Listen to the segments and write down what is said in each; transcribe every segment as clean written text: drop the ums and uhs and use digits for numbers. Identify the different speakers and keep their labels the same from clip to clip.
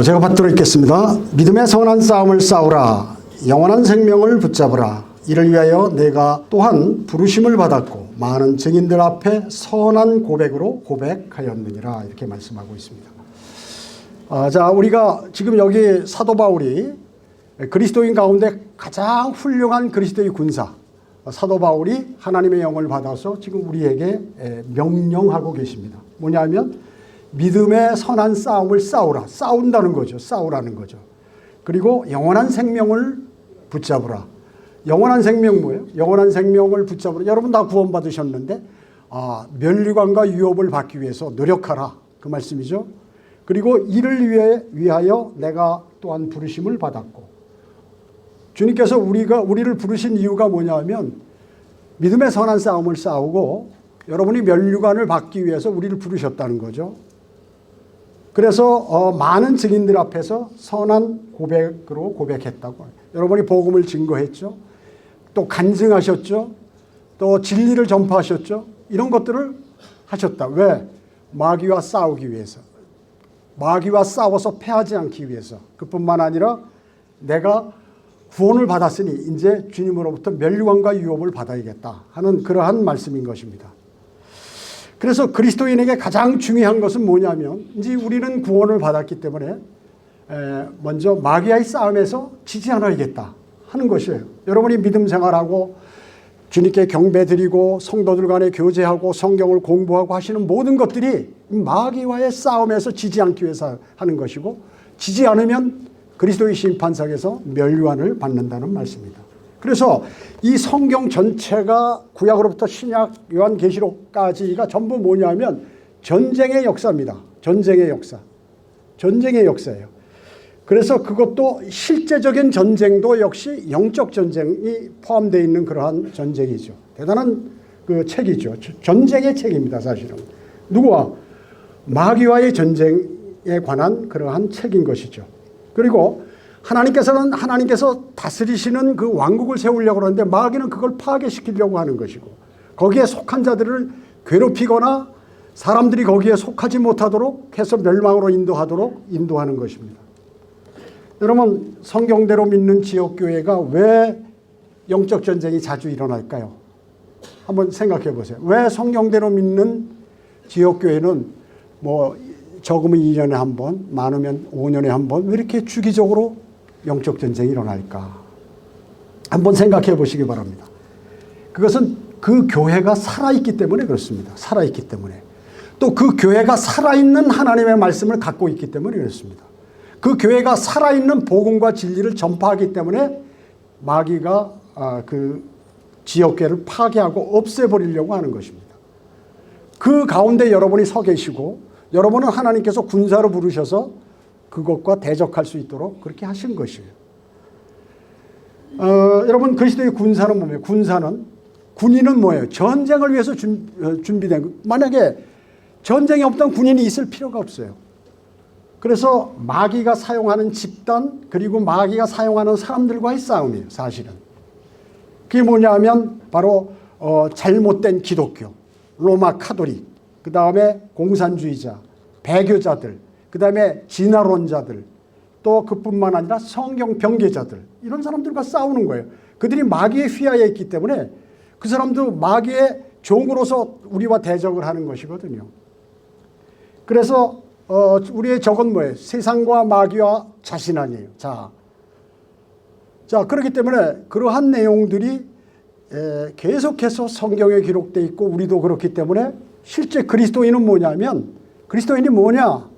Speaker 1: 제가 받들어 있겠습니다. 믿음의 선한 싸움을 싸우라. 영원한 생명을 붙잡으라. 이를 위하여 내가 또한 부르심을 받았고 많은 증인들 앞에 선한 고백으로 고백하였느니라. 이렇게 말씀하고 있습니다. 자, 우리가 지금 여기 사도 바울이 그리스도인 가운데 가장 훌륭한 그리스도의 군사, 사도 바울이 하나님의 영을 받아서 지금 우리에게 명령하고 계십니다. 뭐냐면 믿음의 선한 싸움을 싸우라. 싸운다는 거죠. 싸우라는 거죠. 그리고 영원한 생명을 붙잡으라. 영원한 생명 뭐예요? 영원한 생명을 붙잡으라. 여러분 다 구원받으셨는데 면류관과 유업을 받기 위해서 노력하라. 그 말씀이죠. 그리고 이를 위하여 내가 또한 부르심을 받았고, 주님께서 우리를 부르신 이유가 뭐냐면 믿음의 선한 싸움을 싸우고 여러분이 면류관을 받기 위해서 우리를 부르셨다는 거죠. 그래서 많은 증인들 앞에서 선한 고백으로 고백했다고. 여러분이 복음을 증거했죠. 또 간증하셨죠. 또 진리를 전파하셨죠. 이런 것들을 하셨다. 왜? 마귀와 싸우기 위해서. 마귀와 싸워서 패하지 않기 위해서. 그뿐만 아니라 내가 구원을 받았으니 이제 주님으로부터 면류관과 유업을 받아야겠다 하는 그러한 말씀인 것입니다. 그래서 그리스도인에게 가장 중요한 것은 뭐냐면 이제 우리는 구원을 받았기 때문에 먼저 마귀와의 싸움에서 지지 않아야겠다 하는 것이에요. 여러분이 믿음 생활하고 주님께 경배드리고 성도들 간에 교제하고 성경을 공부하고 하시는 모든 것들이 마귀와의 싸움에서 지지 않기 위해서 하는 것이고, 지지 않으면 그리스도의 심판석에서 멸류관을 받는다는 말씀입니다. 그래서 이 성경 전체가 구약으로부터 신약 요한계시록까지가 전부 뭐냐면 전쟁의 역사입니다. 전쟁의 역사. 전쟁의 역사예요. 그래서 그것도 실제적인 전쟁도 역시 영적 전쟁이 포함되어 있는 그러한 전쟁이죠. 대단한 그 책이죠. 전쟁의 책입니다, 사실은. 누구와? 마귀와의 전쟁에 관한 그러한 책인 것이죠. 그리고 하나님께서 다스리시는 그 왕국을 세우려고 하는데 마귀는 그걸 파괴시키려고 하는 것이고, 거기에 속한 자들을 괴롭히거나 사람들이 거기에 속하지 못하도록 해서 멸망으로 인도하는 것입니다. 여러분, 성경대로 믿는 지역교회가 왜 영적 전쟁이 자주 일어날까요? 한번 생각해 보세요. 왜 성경대로 믿는 지역교회는 뭐 적으면 2년에 한 번, 많으면 5년에 한 번, 왜 이렇게 주기적으로 영적 전쟁이 일어날까? 한번 생각해 보시기 바랍니다. 그것은 그 교회가 살아있기 때문에 그렇습니다. 살아있기 때문에. 또 그 교회가 살아있는 하나님의 말씀을 갖고 있기 때문에 그렇습니다. 그 교회가 살아있는 복음과 진리를 전파하기 때문에 마귀가 그 지역교회를 파괴하고 없애버리려고 하는 것입니다. 그 가운데 여러분이 서 계시고 여러분은 하나님께서 군사로 부르셔서 그것과 대적할 수 있도록 그렇게 하신 것이에요. 여러분, 그리스도의 군사는 뭐예요? 군인은 뭐예요? 전쟁을 위해서 준비된. 만약에 전쟁이 없던 군인이 있을 필요가 없어요. 그래서 마귀가 사용하는 집단, 그리고 마귀가 사용하는 사람들과의 싸움이에요, 사실은. 그게 뭐냐면 바로 잘못된 기독교, 로마 카톨릭, 그 다음에 공산주의자, 배교자들, 그 다음에 진화론자들, 또 그뿐만 아니라 성경 변개자들, 이런 사람들과 싸우는 거예요. 그들이 마귀의 휘하에 있기 때문에 그 사람도 마귀의 종으로서 우리와 대적을 하는 것이거든요. 그래서 우리의 적은 뭐예요? 세상과 마귀와 자신 아니에요. 자, 그렇기 때문에 그러한 내용들이 계속해서 성경에 기록되어 있고 우리도 그렇기 때문에 실제 그리스도인은 뭐냐면, 그리스도인이 뭐냐?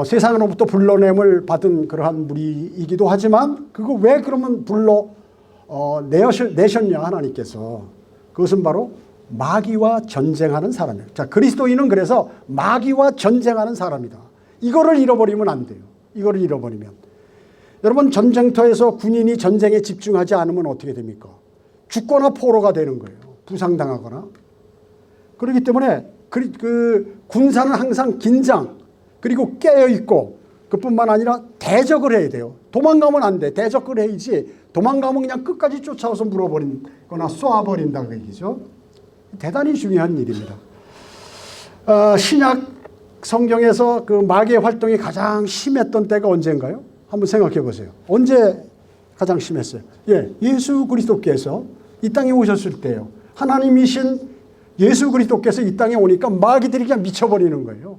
Speaker 1: 세상으로부터 불러냄을 받은 그러한 무리이기도 하지만 그거 왜 그러면 내셨냐 하나님께서. 그것은 바로 마귀와 전쟁하는 사람이에요. 자, 그리스도인은 그래서 마귀와 전쟁하는 사람이다. 이거를 잃어버리면 안 돼요. 이거를 잃어버리면. 여러분, 전쟁터에서 군인이 전쟁에 집중하지 않으면 어떻게 됩니까? 죽거나 포로가 되는 거예요. 부상당하거나. 그렇기 때문에 그 군사는 항상 긴장, 그리고 깨어있고, 그뿐만 아니라 대적을 해야 돼요. 도망가면 안 돼. 대적을 해야지. 도망가면 그냥 끝까지 쫓아와서 물어버리거나 쏘아버린다 그 얘기죠. 대단히 중요한 일입니다. 신약 성경에서 그 마귀의 활동이 가장 심했던 때가 언제인가요? 한번 생각해 보세요. 언제 가장 심했어요? 예, 예수 그리스도께서 이 땅에 오셨을 때요. 하나님이신 예수 그리스도께서 이 땅에 오니까 마귀들이 그냥 미쳐버리는 거예요.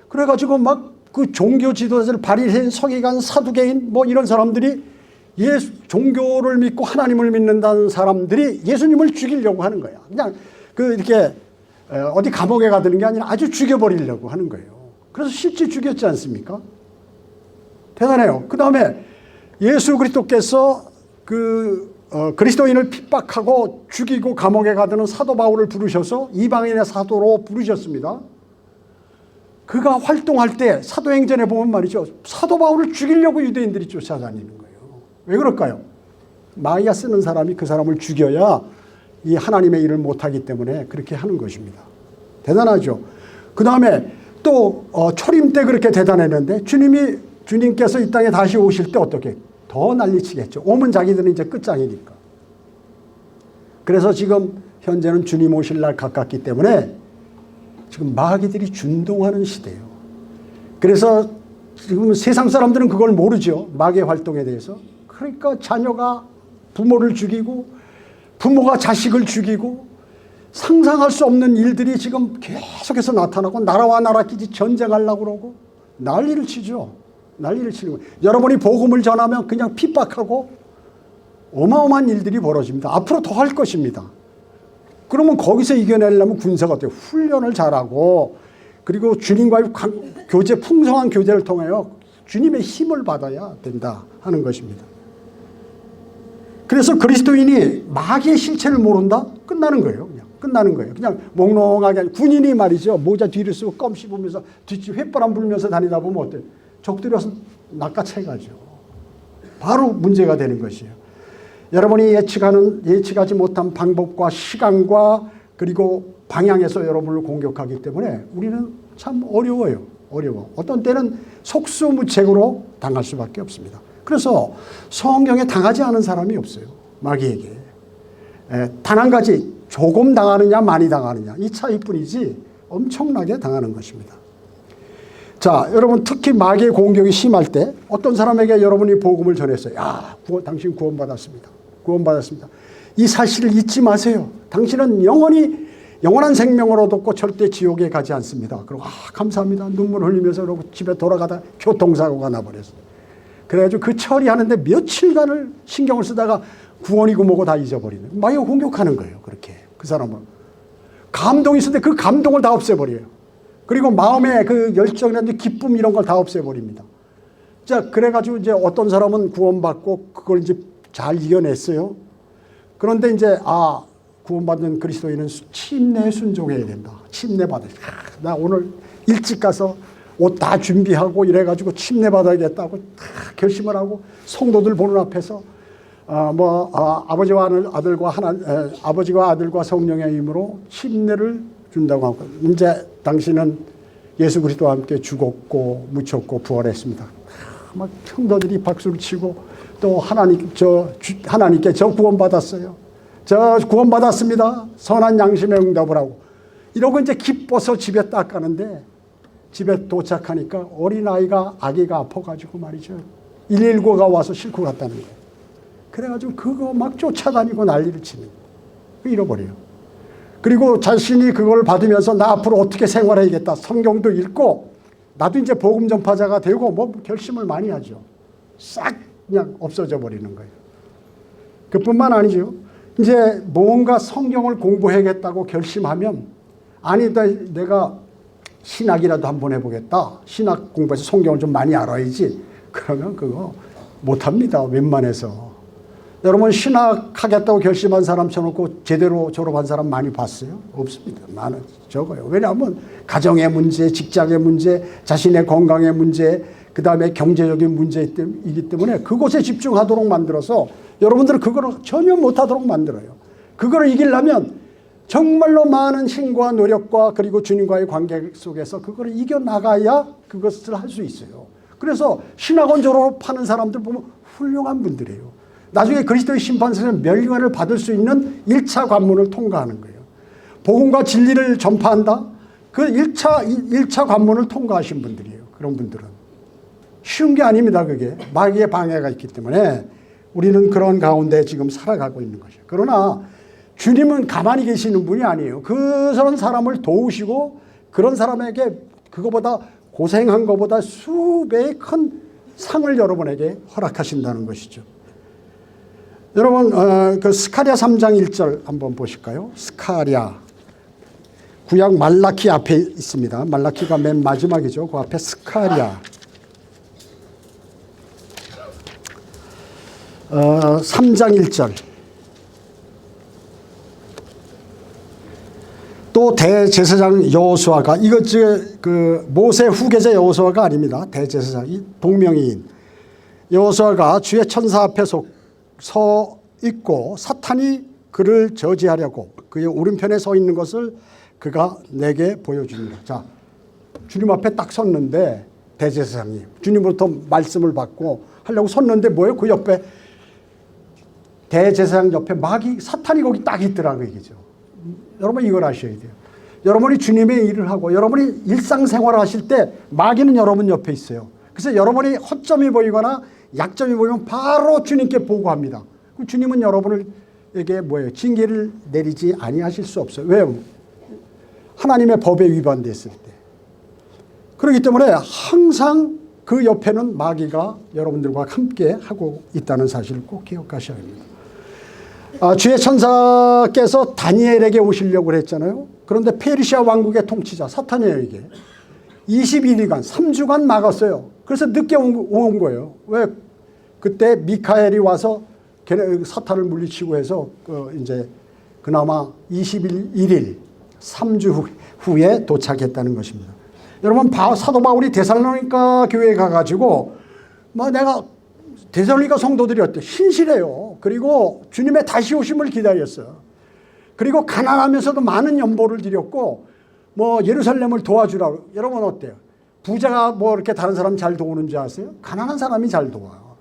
Speaker 1: 그래가지고 막 그 종교 지도자들 바리새인, 서기관, 사두개인 뭐 이런 사람들이 종교를 믿고 하나님을 믿는다는 사람들이 예수님을 죽이려고 하는 거야. 그냥 그 이렇게 어디 감옥에 가두는 게 아니라 아주 죽여버리려고 하는 거예요. 그래서 실제 죽였지 않습니까? 대단해요. 그 다음에 예수 그리스도께서 그리스도인을 핍박하고 죽이고 감옥에 가두는 사도 바울을 부르셔서 이방인의 사도로 부르셨습니다. 그가 활동할 때 사도행전에 보면 말이죠. 사도 바울을 죽이려고 유대인들이 쫓아다니는 거예요. 왜 그럴까요? 마귀가 쓰는 사람이 그 사람을 죽여야 이 하나님의 일을 못하기 때문에 그렇게 하는 것입니다. 대단하죠. 그 다음에 또 초림 때 그렇게 대단했는데 주님께서 이 땅에 다시 오실 때 어떻게 더 난리치겠죠. 오면 자기들은 이제 끝장이니까. 그래서 지금 현재는 주님 오실 날 가깝기 때문에 지금 마귀들이 준동하는 시대예요. 그래서 지금 세상 사람들은 그걸 모르죠. 마귀의 활동에 대해서. 그러니까 자녀가 부모를 죽이고 부모가 자식을 죽이고 상상할 수 없는 일들이 지금 계속해서 나타나고 나라와 나라끼리 전쟁하려고 그러고 난리를 치죠. 난리를 치는 거예요. 여러분이 복음을 전하면 그냥 핍박하고 어마어마한 일들이 벌어집니다. 앞으로 더 할 것입니다. 그러면 거기서 이겨내려면 군사가 어때요? 훈련을 잘하고 그리고 주님과의 교제, 풍성한 교제를 통하여 주님의 힘을 받아야 된다 하는 것입니다. 그래서 그리스도인이 마귀의 실체를 모른다? 끝나는 거예요. 그냥 끝나는 거예요. 그냥 몽롱하게 군인이 말이죠. 모자 뒤를 쓰고 껌 씹으면서 뒤집 휘바람 불면서 다니다 보면 어때요? 적들이 와서 낚아채가죠. 바로 문제가 되는 것이에요. 여러분이 예측하지 못한 방법과 시간과 그리고 방향에서 여러분을 공격하기 때문에 우리는 참 어려워요. 어려워. 어떤 때는 속수무책으로 당할 수밖에 없습니다. 그래서 성경에 당하지 않은 사람이 없어요. 마귀에게. 단 한 가지 조금 당하느냐 많이 당하느냐 이 차이뿐이지 엄청나게 당하는 것입니다. 자, 여러분 특히 마귀의 공격이 심할 때 어떤 사람에게 여러분이 복음을 전했어요. 야, 당신 구원받았습니다. 구원받았습니다. 이 사실을 잊지 마세요. 당신은 영원한 생명을 얻었고 절대 지옥에 가지 않습니다. 그리고 감사합니다. 눈물 흘리면서 그러고 집에 돌아가다 교통사고가 나버렸어요. 그래가지고 그 처리하는데 며칠간을 신경을 쓰다가 구원이고 뭐고 다 잊어버리는 거예요. 마귀가 공격하는 거예요. 그렇게 그 사람은 감동이 있었는데 그 감동을 다 없애버려요. 그리고 마음의 그 열정이라든지 기쁨 이런 걸 다 없애버립니다. 자, 그래가지고 이제 어떤 사람은 구원받고 그걸 이제 잘 이겨냈어요. 그런데 이제 구원받는 그리스도인은 침례에 순종해야 된다. 침례 받아야 된다. 나 오늘 일찍 가서 옷 다 준비하고 이래가지고 침례 받아야겠다고 다 결심을 하고 성도들 보는 앞에서 아버지와 아들과 성령의 힘으로 침례를 준다고 하고 이제 당신은 예수 그리스도와 함께 죽었고 묻혔고 부활했습니다. 막 성도들이 박수를 치고 또 하나님께 저 구원받았어요. 저 구원받았습니다. 선한 양심의 응답을 하고 이러고 이제 기뻐서 집에 딱 가는데 집에 도착하니까 어린아이가 아기가 아파가지고 말이죠. 119가 와서 싣고 갔다는 거예요. 그래가지고 그거 막 쫓아다니고 난리를 치는 거예요. 잃어버려요. 그리고 자신이 그걸 받으면서 나 앞으로 어떻게 생활해야겠다. 성경도 읽고 나도 이제 복음 전파자가 되고 뭐 결심을 많이 하죠. 싹 그냥 없어져 버리는 거예요. 그뿐만 아니죠. 이제 뭔가 성경을 공부해야겠다고 결심하면 아니다 내가 신학이라도 한번 해보겠다. 신학 공부해서 성경을 좀 많이 알아야지. 그러면 그거 못합니다. 웬만해서. 여러분 신학하겠다고 결심한 사람 쳐놓고 제대로 졸업한 사람 많이 봤어요? 없습니다. 많은 적어요. 왜냐하면 가정의 문제, 직장의 문제, 자신의 건강의 문제, 그 다음에 경제적인 문제이기 때문에 그곳에 집중하도록 만들어서 여러분들은 그거를 전혀 못하도록 만들어요. 그거를 이기려면 정말로 많은 힘과 노력과 그리고 주님과의 관계 속에서 그거를 이겨나가야 그것을 할 수 있어요. 그래서 신학원 졸업하는 사람들 보면 훌륭한 분들이에요. 나중에 그리스도의 심판서에서 멸류관을 받을 수 있는 1차 관문을 통과하는 거예요. 복음과 진리를 전파한다. 그 1차 관문을 통과하신 분들이에요. 그런 분들은. 쉬운 게 아닙니다. 그게. 마귀의 방해가 있기 때문에 우리는 그런 가운데 지금 살아가고 있는 것이에요. 그러나 주님은 가만히 계시는 분이 아니에요. 그런 사람을 도우시고 그런 사람에게 그거보다 고생한 것보다 수배의 큰 상을 여러분에게 허락하신다는 것이죠. 여러분 그 스가랴 3장 1절 한번 보실까요? 스가랴 구약 말라키 앞에 있습니다. 말라키가 맨 마지막이죠. 그 앞에 스가랴 3장 1절. 또 대제사장 여호수아가, 이거 그 모세 후계자 여호수아가 아닙니다. 대제사장, 이 동명이인 여호수아가 주의 천사 앞에 서 있고 사탄이 그를 저지하려고 그의 오른편에 서 있는 것을 그가 내게 보여줍니다. 자, 주님 앞에 딱 섰는데 대제사장이 주님으로부터 말씀을 받고 하려고 섰는데 뭐예요? 그 옆에 대제사장 옆에 마귀 사탄이 거기 딱 있더라고요. 얘기죠. 여러분 이걸 아셔야 돼요. 여러분이 주님의 일을 하고 여러분이 일상생활을 하실 때 마귀는 여러분 옆에 있어요. 그래서 여러분이 허점이 보이거나 약점이 보이면 바로 주님께 보고합니다. 그럼 주님은 여러분에게 뭐예요? 징계를 내리지 아니하실 수 없어요. 왜요? 하나님의 법에 위반됐을 때. 그렇기 때문에 항상 그 옆에는 마귀가 여러분들과 함께 하고 있다는 사실을 꼭 기억하셔야 합니다. 주의 천사께서 다니엘에게 오시려고 그랬잖아요. 그런데 페르시아 왕국의 통치자 사탄이에요. 이게 21일간 3주간 막았어요. 그래서 늦게 온 거예요. 왜? 그때 미카엘이 와서 사탄을 물리치고 해서 이제 그나마 21일 3주 후에 도착했다는 것입니다. 여러분 사도 바울이 데살로니가 교회에 가가지고 내가 데살로니가 성도들이 어때? 신실해요. 그리고 주님의 다시 오심을 기다렸어요. 그리고 가난하면서도 많은 연보를 드렸고 예루살렘을 도와주라고. 여러분 어때요? 부자가 이렇게 다른 사람 잘 도우는 줄 아세요? 가난한 사람이 잘 도와요.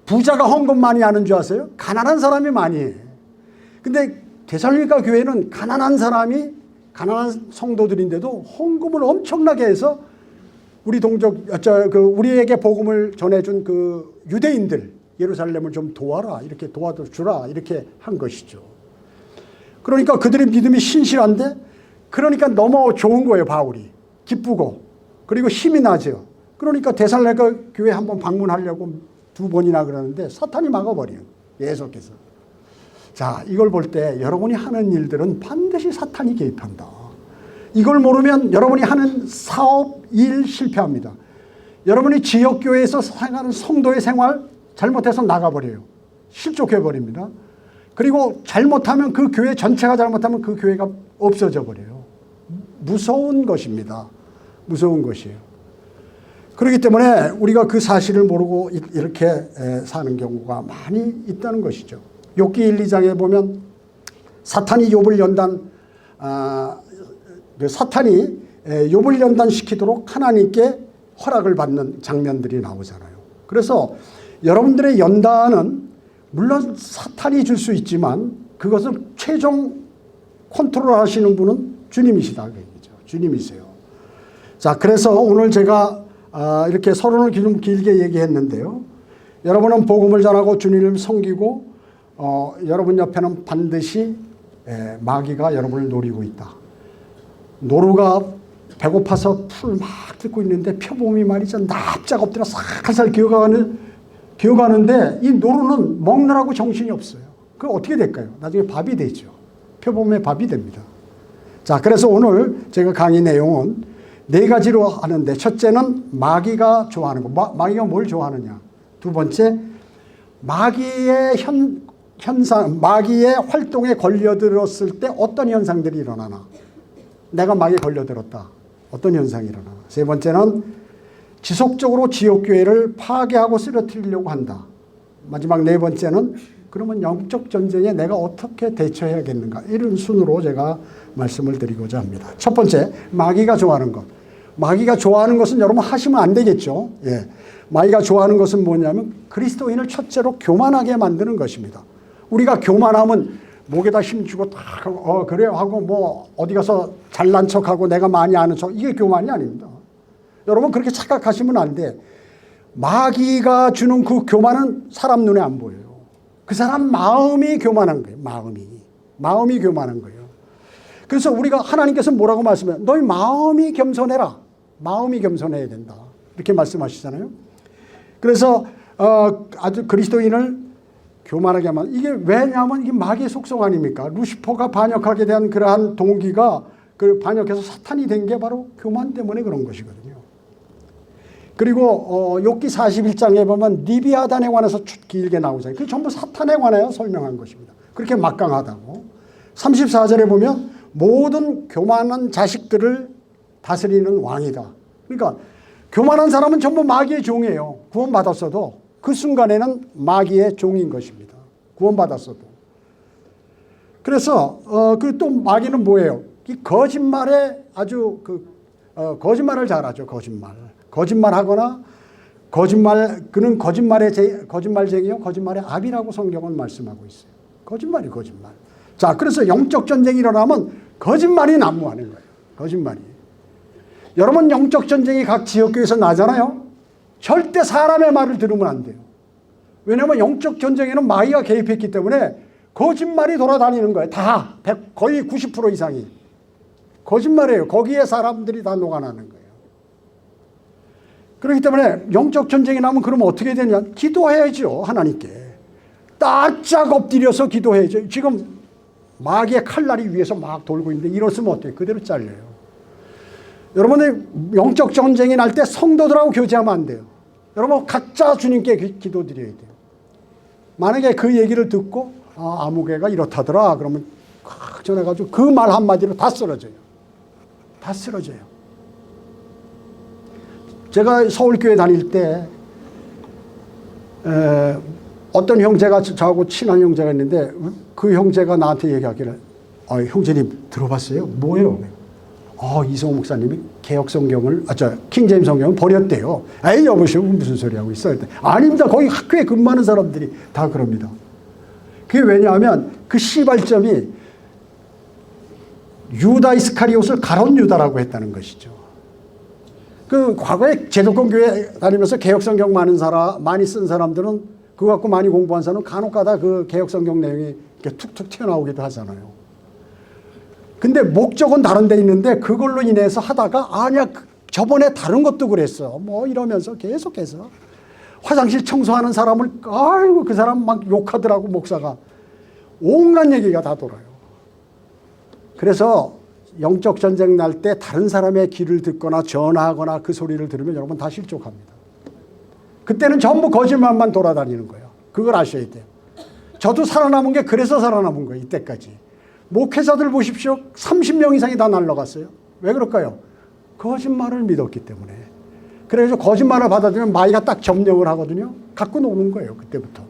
Speaker 1: 부자가 헌금 많이 하는 줄 아세요? 가난한 사람이 많이 해. 근데 데살로니가 교회는 가난한 성도들인데도 헌금을 엄청나게 해서 우리 우리에게 복음을 전해준 그 유대인들 예루살렘을 좀 도와라, 이렇게 도와주라, 이렇게 한 것이죠. 그러니까 그들의 믿음이 신실한데, 그러니까 너무 좋은 거예요. 바울이 기쁘고 그리고 힘이 나죠. 그러니까 데살로니가 교회 한번 방문하려고 2번이나 그러는데 사탄이 막아버려요. 계속해서. 자, 이걸 볼 때 여러분이 하는 일들은 반드시 사탄이 개입한다. 이걸 모르면 여러분이 하는 사업, 일 실패합니다. 여러분이 지역교회에서 생활하는 성도의 생활 잘못해서 나가버려요. 실족해버립니다. 그리고 잘못하면 그 교회 전체가 잘못하면 그 교회가 없어져 버려요. 무서운 것입니다. 무서운 것이에요. 그렇기 때문에 우리가 그 사실을 모르고 이렇게 사는 경우가 많이 있다는 것이죠. 욥기 1, 2장에 보면 사탄이 욥을 연단시키도록 하나님께 허락을 받는 장면들이 나오잖아요. 그래서 여러분들의 연단은 물론 사탄이 줄 수 있지만 그것은 최종 컨트롤하시는 분은 주님이시다. 그 얘기죠. 주님이세요. 자, 그래서 오늘 제가 이렇게 서론을 좀 길게 얘기했는데요. 여러분은 복음을 전하고 주님을 섬기고 여러분 옆에는 반드시 마귀가 여러분을 노리고 있다. 노루가 배고파서 풀 막 뜯고 있는데 표범이 말이죠. 납작 엎드려 살살 기어가는데 이 노루는 먹느라고 정신이 없어요. 그거 어떻게 될까요? 나중에 밥이 되죠. 표범의 밥이 됩니다. 자, 그래서 오늘 제가 강의 내용은 4가지로 하는데, 첫째는 마귀가 좋아하는 거. 마귀가 뭘 좋아하느냐. 두 번째, 마귀의 마귀의 활동에 걸려들었을 때 어떤 현상들이 일어나나. 내가 마귀에 걸려들었다. 어떤 현상이 일어나나. 세 번째는 지속적으로 지역교회를 파괴하고 쓰러뜨리려고 한다. 마지막 4번째는 그러면 영적 전쟁에 내가 어떻게 대처해야겠는가. 이런 순으로 제가 말씀을 드리고자 합니다. 첫 번째, 마귀가 좋아하는 것. 마귀가 좋아하는 것은 여러분 하시면 안 되겠죠. 예. 마귀가 좋아하는 것은 뭐냐면 그리스도인을 첫째로 교만하게 만드는 것입니다. 우리가 교만하면 목에다 힘주고 딱 그래요 하고 뭐 어디 가서 잘난 척하고 내가 많이 아는 척, 이게 교만이 아닙니다. 여러분 그렇게 착각하시면 안 돼. 마귀가 주는 그 교만은 사람 눈에 안 보여요. 그 사람 마음이 교만한 거예요. 마음이 교만한 거예요. 그래서 우리가 하나님께서 뭐라고 말씀해요? 너희 마음이 겸손해라. 마음이 겸손해야 된다. 이렇게 말씀하시잖아요. 그래서 아주 그리스도인을 교만하게 하면, 이게 왜냐하면 이게 마귀의 속성 아닙니까? 루시퍼가 반역하게 된 그러한 동기가 그 반역해서 사탄이 된 게 바로 교만 때문에 그런 것이거든요. 그리고 욥기 41장에 보면 리비아단에 관해서 길게 나오잖아요. 그게 전부 사탄에 관하여 설명한 것입니다. 그렇게 막강하다고. 34절에 보면 모든 교만한 자식들을 다스리는 왕이다. 그러니까 교만한 사람은 전부 마귀의 종이에요. 구원받았어도 그 순간에는 마귀의 종인 것입니다. 구원받았어도. 그래서 그 또 마귀는 뭐예요? 이 거짓말에 아주 거짓말을 잘하죠. 거짓말하거나 그는 거짓말쟁이요, 거짓말의 압이라고 성경은 말씀하고 있어요. 거짓말. 자, 그래서 영적 전쟁이 일어나면 거짓말이 난무하는 거예요. 거짓말이. 여러분 영적 전쟁이 각 지역교회에서 나잖아요. 절대 사람의 말을 들으면 안 돼요. 왜냐하면 영적 전쟁에는 마귀가 개입했기 때문에 거짓말이 돌아다니는 거예요. 다 거의 90% 이상이 거짓말이에요. 거기에 사람들이 다 녹아나는 거예요. 그렇기 때문에 영적 전쟁이 나면 그러면 어떻게 되냐? 기도해야죠. 하나님께 딱 엎드려서 기도해야죠. 지금 마귀의 칼날이 위에서 막 돌고 있는데 이러시면 어때요? 그대로 잘려요. 여러분들 영적 전쟁이 날 때 성도들하고 교제하면 안 돼요. 여러분 각자 주님께 기도드려야 돼요. 만약에 그 얘기를 듣고 아무개가 이렇다더라 그러면 확 전해가지고 그 말 한마디로 다 쓰러져요. 다 쓰러져요. 제가 서울교회 다닐 때 어떤 형제가 저하고 친한 형제가 있는데 그 형제가 나한테 얘기하기를 형제님 들어봤어요? 뭐예요? 이성호 목사님이 킹제임 성경을 버렸대요. 에이 여보시오 무슨 소리 하고 있어요? 아닙니다. 거기 학교에 근무하는 사람들이 다 그럽니다. 그게 왜냐하면 그 시발점이 유다 이스카리옷을 가론 유다라고 했다는 것이죠. 그 과거에 제도권 교회 다니면서 개혁성경 많이 쓴 사람들은 그거 갖고 많이 공부한 사람은 간혹가다 그 개혁성경 내용이 이렇게 툭툭 튀어나오기도 하잖아요. 근데 목적은 다른 데 있는데 그걸로 인해서 하다가 아니야 저번에 다른 것도 그랬어 뭐 이러면서 계속해서 화장실 청소하는 사람을 아이고 그 사람 막 욕하더라고. 목사가 온갖 얘기가 다 돌아요. 그래서 영적 전쟁 날 때 다른 사람의 귀를 듣거나 전화하거나 그 소리를 들으면 여러분 다 실족합니다. 그때는 전부 거짓말만 돌아다니는 거예요. 그걸 아셔야 돼요. 저도 살아남은 게 그래서 살아남은 거예요. 이때까지. 목회자들 보십시오. 30명 이상이 다 날라갔어요. 왜 그럴까요? 거짓말을 믿었기 때문에. 그래서 거짓말을 받아들이면 마귀가 딱 점령을 하거든요. 갖고 노는 거예요. 그때부터.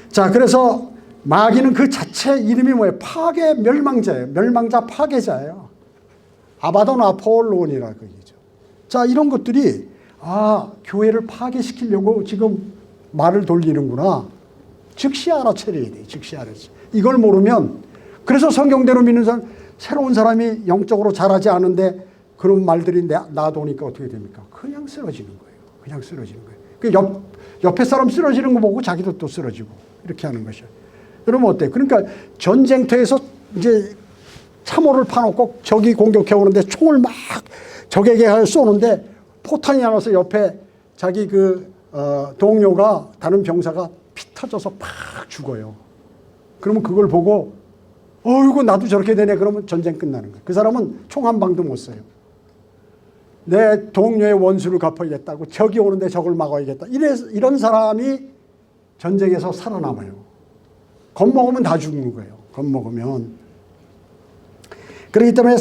Speaker 1: 자, 그래서 마귀는 그 자체 이름이 뭐예요? 파괴 멸망자예요. 멸망자 파괴자예요. 아바돈 아폴론이라고 얘기죠. 자, 이런 것들이 교회를 파괴시키려고 지금 말을 돌리는구나. 즉시 알아차려야 돼요. 즉시 알아차려. 이걸 모르면 그래서 성경대로 믿는 사람, 새로운 사람이 영적으로 자라지 않은데 그런 말들이 나도니까 어떻게 됩니까? 그냥 쓰러지는 거예요. 그냥 쓰러지는 거예요. 옆에 사람 쓰러지는 거 보고 자기도 또 쓰러지고 이렇게 하는 것이에요. 여러분 어때요? 그러니까 전쟁터에서 이제 참호를 파놓고 적이 공격해 오는데 총을 막 적에게 쏘는데 포탄이 안 와서 옆에 자기 동료가 다른 병사가 피 터져서 팍 죽어요. 그러면 그걸 보고 어이구 나도 저렇게 되네. 그러면 전쟁 끝나는 거예요. 그 사람은 총 한 방도 못 쏴요. 내 동료의 원수를 갚아야겠다고 적이 오는데 적을 막아야겠다. 이런 사람이 전쟁에서 살아남아요. 겁먹으면 다 죽는 거예요. 겁먹으면. 그렇기 때문에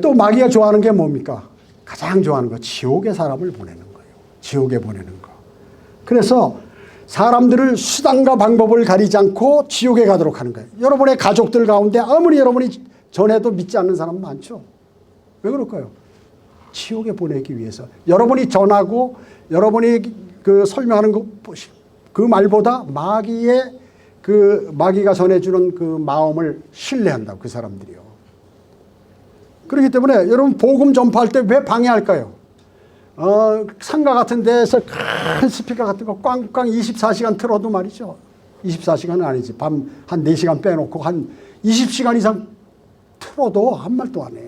Speaker 1: 또 마귀가 좋아하는 게 뭡니까? 가장 좋아하는 거 지옥에 사람을 보내는 거예요. 지옥에 보내는 거. 그래서 사람들을 수단과 방법을 가리지 않고 지옥에 가도록 하는 거예요. 여러분의 가족들 가운데 아무리 여러분이 전해도 믿지 않는 사람 많죠. 왜 그럴까요? 지옥에 보내기 위해서. 여러분이 전하고 여러분이 설명하는 그 말보다 마귀의 그 마귀가 전해주는 그 마음을 신뢰한다고, 그 사람들이요. 그렇기 때문에 여러분 복음 전파할 때 왜 방해할까요? 상가 같은 데서 큰 스피커 같은 거 꽝꽝 24시간 틀어도 말이죠. 24시간은 아니지. 밤 한 4시간 빼놓고 한 20시간 이상 틀어도 한 말도 안 해.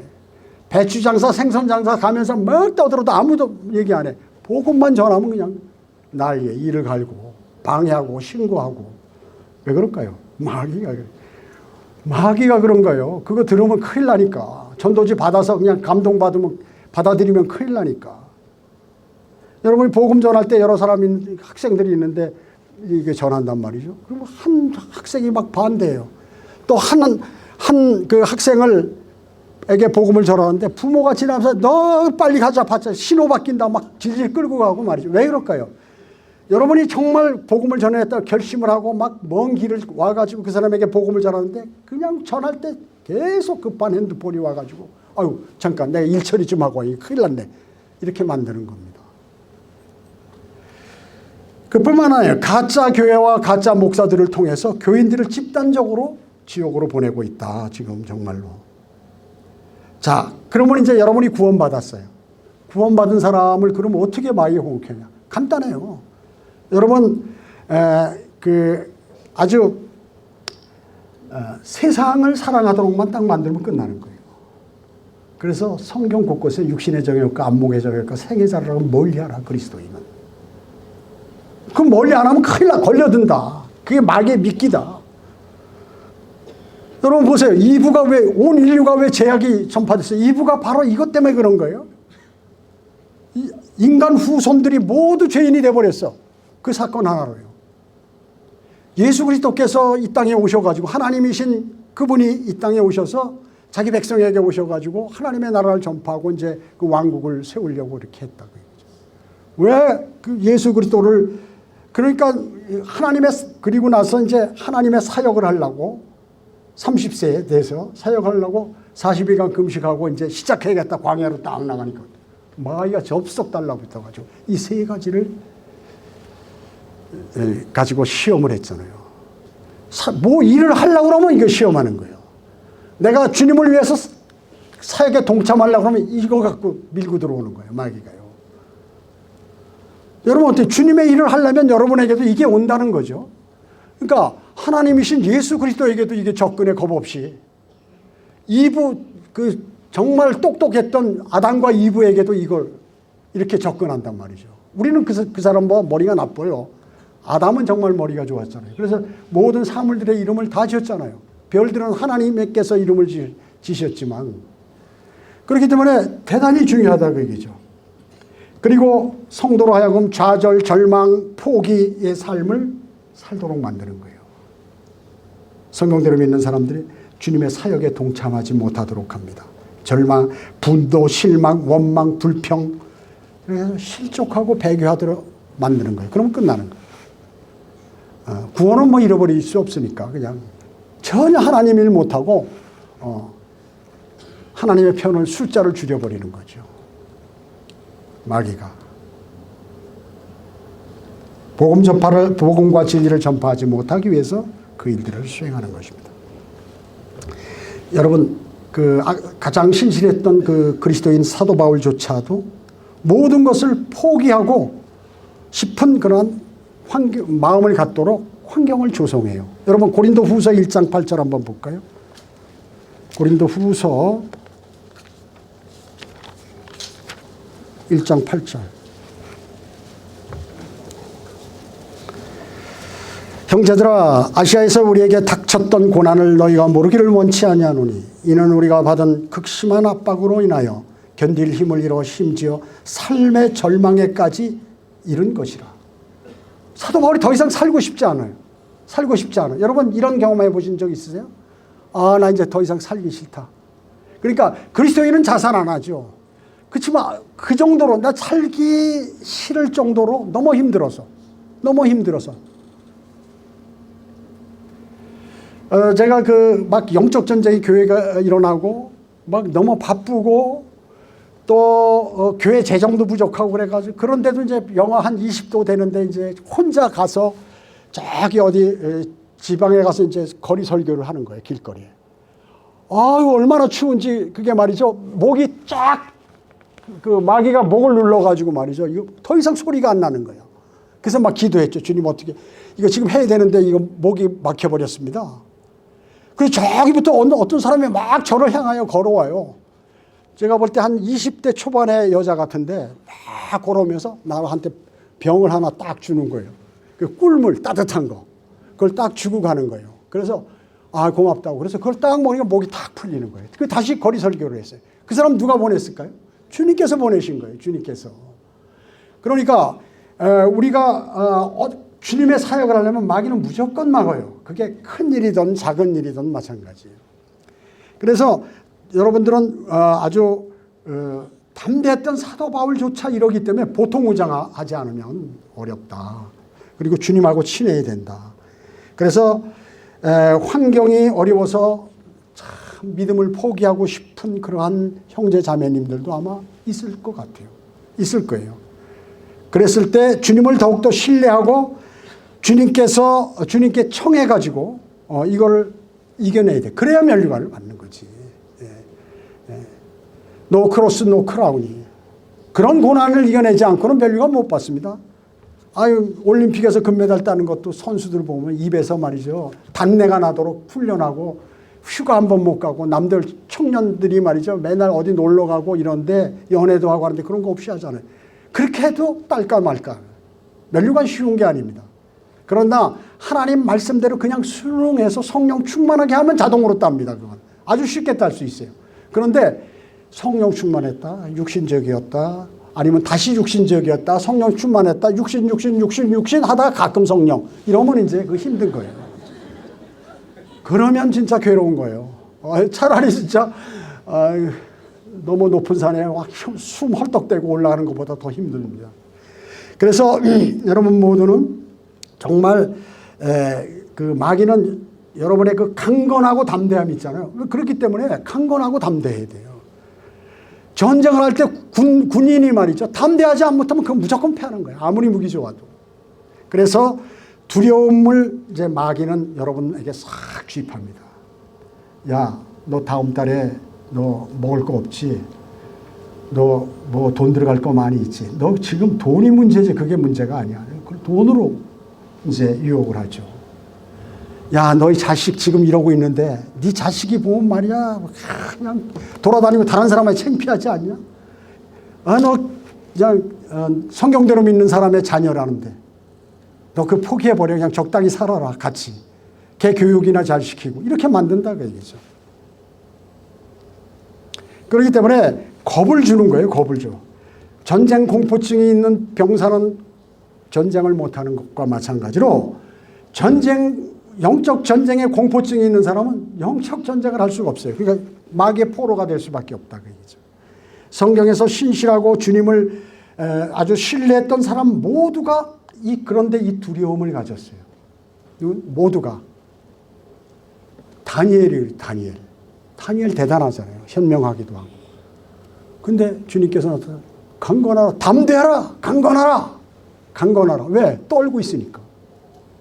Speaker 1: 배추 장사, 생선 장사 가면서 막 떠들어도 아무도 얘기 안 해. 복음만 전하면 그냥 난리에 이를 갈고 방해하고 신고하고. 왜 그럴까요? 마귀가 그런 거예요. 그거 들으면 큰일 나니까. 전도지 받아서 그냥 감동받으면 받아들이면 큰일 나니까. 여러분이 복음 전할 때 여러 사람이 학생들이 있는데 이게 전한단 말이죠. 그러면 한 학생이 막 반대해요. 또 한 그 학생에게 복음을 전하는데 부모가 지나면서 너 빨리 가자, 받자, 신호 바뀐다 막 질질 끌고 가고 말이죠. 왜 그럴까요? 여러분이 정말 복음을 전하겠다 결심을 하고 막 먼 길을 와가지고 그 사람에게 복음을 전하는데 그냥 전할 때 계속 급한 핸드폰이 와가지고 아유 잠깐 내가 일 처리 좀 하고 큰일 났네 이렇게 만드는 겁니다. 그뿐만 아니라 가짜 교회와 가짜 목사들을 통해서 교인들을 집단적으로 지옥으로 보내고 있다. 지금 정말로. 자, 그러면 이제 여러분이 구원받았어요. 구원받은 사람을 그러면 어떻게 마귀에 호흡하냐? 간단해요. 여러분 아주 세상을 사랑하도록만 딱 만들면 끝나는 거예요. 그래서 성경 곳곳에 육신의 정욕과 안목의 정욕과 생의 자랑을 멀리하라 그리스도인은. 그 멀리 안 하면 큰일 나, 걸려든다. 그게 마귀의 미끼다. 여러분 보세요. 온 인류가 왜 죄악이 전파됐어요? 이브가 바로 이것 때문에 그런 거예요. 인간 후손들이 모두 죄인이 돼버렸어. 그 사건 하나로요. 예수 그리스도께서 이 땅에 오셔가지고 하나님이신 그분이 이 땅에 오셔서 자기 백성에게 오셔가지고 하나님의 나라를 전파하고 이제 그 왕국을 세우려고 이렇게 했다고. 왜 그 예수 그리스도를 그러니까 그리고 나서 이제 하나님의 사역을 하려고 30세에 돼서 사역하려고 40일간 금식하고 이제 시작해야겠다. 광야로 딱 나가니까 마귀가 접속 달라붙어가지고 이 세 가지를 가지고 시험을 했잖아요. 뭐 일을 하려고 그러면 이거 시험하는 거예요. 내가 주님을 위해서 사역에 동참하려고 그러면 이거 갖고 밀고 들어오는 거예요. 마귀가요. 여러분 어때요? 주님의 일을 하려면 여러분에게도 이게 온다는 거죠. 그러니까 하나님이신 예수 그리스도에게도 이게 접근에 겁 없이 정말 똑똑했던 아담과 이브에게도 이걸 이렇게 접근한단 말이죠. 우리는 그 사람보다 머리가 나빠요. 아담은 정말 머리가 좋았잖아요. 그래서 모든 사물들의 이름을 다 지었잖아요. 별들은 하나님께서 이름을 지셨지만 그렇기 때문에 대단히 중요하다 그 얘기죠. 그리고 성도로 하여금 좌절, 절망, 포기의 삶을 살도록 만드는 거예요. 성경대로 믿는 사람들이 주님의 사역에 동참하지 못하도록 합니다. 절망, 분노, 실망, 원망, 불평 그래서 실족하고 배교하도록 만드는 거예요. 그러면 끝나는 거예요. 구원은 뭐 잃어버릴 수 없으니까 그냥 전혀 하나님 일 못하고 하나님의 편을 숫자를 줄여버리는 거죠. 마귀가 복음과 진리를 전파하지 못하기 위해서 그 일들을 수행하는 것입니다. 여러분 가장 신실했던 그 그리스도인 사도 바울조차도 모든 것을 포기하고 싶은 그런 마음을 갖도록 환경을 조성해요. 여러분 고린도후서 1장 8절 한번 볼까요? 고린도후서 1장 8절. 형제들아 아시아에서 우리에게 닥쳤던 고난을 너희가 모르기를 원치 아니하노니 이는 우리가 받은 극심한 압박으로 인하여 견딜 힘을 잃어 심지어 삶의 절망에까지 이른 것이라. 사도 바울이 더 이상 살고 싶지 않아요. 살고 싶지 않아요. 여러분 이런 경험해 보신 적 있으세요? 나 이제 더 이상 살기 싫다. 그러니까 그리스도인은 자살 안 하죠. 그렇지만 그 정도로 나 살기 싫을 정도로 너무 힘들어서 제가 막 영적 전쟁이 교회가 일어나고 막 너무 바쁘고 또 교회 재정도 부족하고 그래가지고 그런데도 이제 영하 한 20도 되는데 이제 혼자 가서 저기 어디 지방에 가서 이제 거리 설교를 하는 거예요. 길거리에. 아유, 얼마나 추운지 그게 말이죠. 목이 쫙, 그 마귀가 목을 눌러가지고 말이죠. 이거 더 이상 소리가 안 나는 거예요. 그래서 막 기도했죠. 주님 어떻게, 이거 지금 해야 되는데 이거 목이 막혀버렸습니다. 그래서 저기부터 어떤 사람이 막 저를 향하여 걸어와요. 제가 볼 때 한 20대 초반의 여자 같은데 막 걸어오면서 나한테 병을 하나 딱 주는 거예요. 그 꿀물 따뜻한 거. 그걸 딱 주고 가는 거예요. 그래서 아, 고맙다고. 그래서 그걸 딱 먹으니까 목이 탁 풀리는 거예요. 그 다시 거리 설교를 했어요. 그 사람 누가 보냈을까요? 주님께서 보내신 거예요. 주님께서. 그러니까 우리가 주님의 사역을 하려면 마귀는 무조건 막아요. 그게 큰 일이든 작은 일이든 마찬가지예요. 그래서 여러분들은 아주 담대했던 사도 바울조차 이러기 때문에 보통 무장하지 않으면 어렵다. 그리고 주님하고 친해야 된다. 그래서 환경이 어려워서 참 믿음을 포기하고 싶은 그러한 형제 자매님들도 아마 있을 것 같아요. 있을 거예요. 그랬을 때 주님을 더욱더 신뢰하고 주님께 청해가지고 이걸 이겨내야 돼. 그래야 면류관을 받는 거지. 노 크로스 노 크라운이. 그런 고난을 이겨내지 않고는 면류관 못 받습니다. 아유, 올림픽에서 금메달 따는 것도 선수들 보면 입에서 말이죠. 단내가 나도록 훈련하고 휴가 한 번 못 가고 남들 청년들이 말이죠. 맨날 어디 놀러 가고 이런데 연애도 하고 하는데 그런 거 없이 하잖아요. 그렇게 해도 딸까 말까. 면류관 쉬운 게 아닙니다. 그러나 하나님 말씀대로 그냥 순응해서 성령 충만하게 하면 자동으로 땁니다. 그건 아주 쉽게 딸 수 있어요. 그런데 성령 충만했다, 육신적이었다, 아니면 다시 육신적이었다, 성령 충만했다, 육신 하다가 가끔 성령 이러면 이제 그 힘든 거예요. 그러면 진짜 괴로운 거예요. 차라리 진짜 너무 높은 산에 숨 헐떡대고 올라가는 것보다 더 힘듭니다. 그래서 여러분 모두는 정말 그 마귀는 여러분의 그 강건하고 담대함이 있잖아요. 그렇기 때문에 강건하고 담대해야 돼요. 전쟁을 할 때 군인이 말이죠. 담대하지 못하면 그건 무조건 패하는 거예요. 아무리 무기 좋아도. 그래서 두려움을 이제 마귀는 여러분에게 싹 주입합니다. 야, 너 다음 달에 너 먹을 거 없지? 너 뭐 돈 들어갈 거 많이 있지? 너 지금 돈이 문제지 그게 문제가 아니야. 그걸 돈으로 이제 유혹을 하죠. 야, 너희 자식 지금 이러고 있는데 네 자식이 보면 말이야 그냥 돌아다니고 다른 사람한테 창피하지 않냐? 너 그냥 성경대로 믿는 사람의 자녀라는데 너 그 포기해버려. 그냥 적당히 살아라 같이. 걔 교육이나 잘 시키고 이렇게 만든다 그 얘기죠. 그렇기 때문에 겁을 주는 거예요. 겁을 줘. 전쟁 공포증이 있는 병사는 전쟁을 못하는 것과 마찬가지로 영적 전쟁에 공포증이 있는 사람은 영적 전쟁을 할 수가 없어요. 그러니까 마귀의 포로가 될 수밖에 없다 그 얘기죠. 성경에서 신실하고 주님을 아주 신뢰했던 사람 모두가 그런데 이 두려움을 가졌어요. 모두가. 다니엘 대단하잖아요. 현명하기도 하고. 근데 주님께서 나타나 강건하라, 담대하라, 강건하라. 왜? 떨고 있으니까.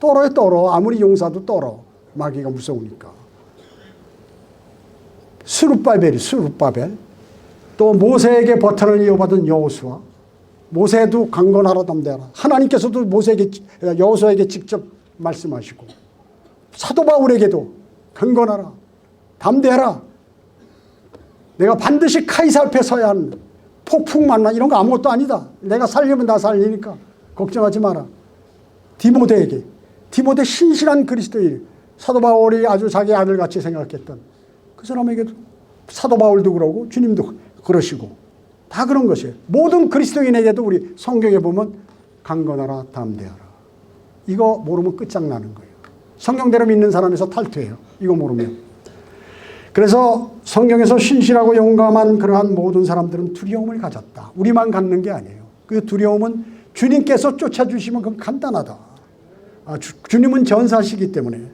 Speaker 1: 떨어. 아무리 용사도 떨어. 마귀가 무서우니까. 스룹바벨. 또 모세에게 버튼을 이어받은 여호수아. 모세도 강건하라, 담대하라. 하나님께서도 여호수아에게 직접 말씀하시고 사도 바울에게도 강건하라, 담대하라. 내가 반드시 카이사 앞에 서야 한다. 폭풍 만나 이런 거 아무것도 아니다. 내가 살리면 나 살리니까 걱정하지 마라. 디모데 신실한 그리스도인, 사도 바울이 아주 자기 아들같이 생각했던 그 사람에게도 사도 바울도 그러고 주님도 그러시고 다 그런 것이에요. 모든 그리스도인에게도 우리 성경에 보면 강건하라, 담대하라. 이거 모르면 끝장나는 거예요. 성경대로 믿는 사람에서 탈퇴해요. 이거 모르면. 그래서 성경에서 신실하고 용감한 그러한 모든 사람들은 두려움을 가졌다. 우리만 갖는 게 아니에요. 그 두려움은 주님께서 쫓아주시면 그건 간단하다. 주님은 전사시기 때문에.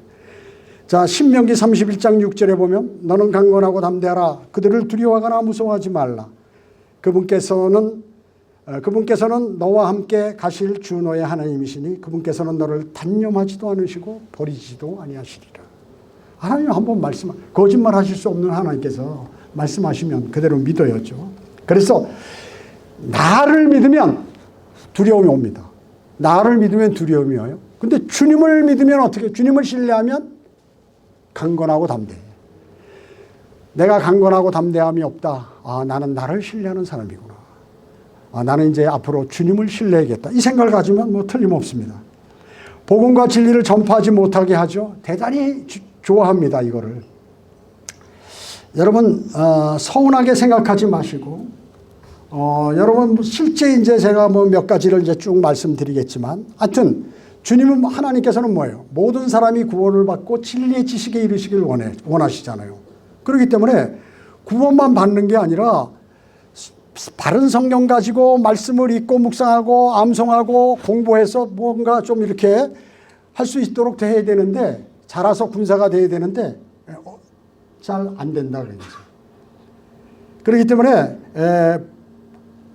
Speaker 1: 자, 신명기 31장 6절에 보면 너는 강건하고 담대하라. 그들을 두려워하거나 무서워하지 말라. 그분께서는 그분께서는 너와 함께 가실 주 너의 하나님이시니 그분께서는 너를 단념하지도 않으시고 버리지도 아니하시리라. 하나님 한번 거짓말하실 수 없는 하나님께서 말씀하시면 그대로 믿어야죠. 그래서 나를 믿으면 두려움이 옵니다. 나를 믿으면 두려움이 와요. 근데 주님을 믿으면 어떻게? 주님을 신뢰하면 강건하고 담대해. 내가 강건하고 담대함이 없다. 아, 나는 나를 신뢰하는 사람이구나. 아, 나는 이제 앞으로 주님을 신뢰하겠다. 이 생각을 가지면 뭐 틀림없습니다. 복음과 진리를 전파하지 못하게 하죠. 대단히 좋아합니다, 이거를. 여러분, 서운하게 생각하지 마시고, 여러분, 실제 이제 제가 뭐 몇 가지를 이제 쭉 말씀드리겠지만, 하여튼, 주님은, 하나님께서는 뭐예요? 모든 사람이 구원을 받고 진리의 지식에 이르시길 원하시잖아요. 그렇기 때문에 구원만 받는 게 아니라, 바른 성경 가지고 말씀을 읽고 묵상하고 암송하고 공부해서 뭔가 좀 이렇게 할 수 있도록 돼야 되는데, 자라서 군사가 돼야 되는데 잘 안 된다 그러죠. 그렇기 때문에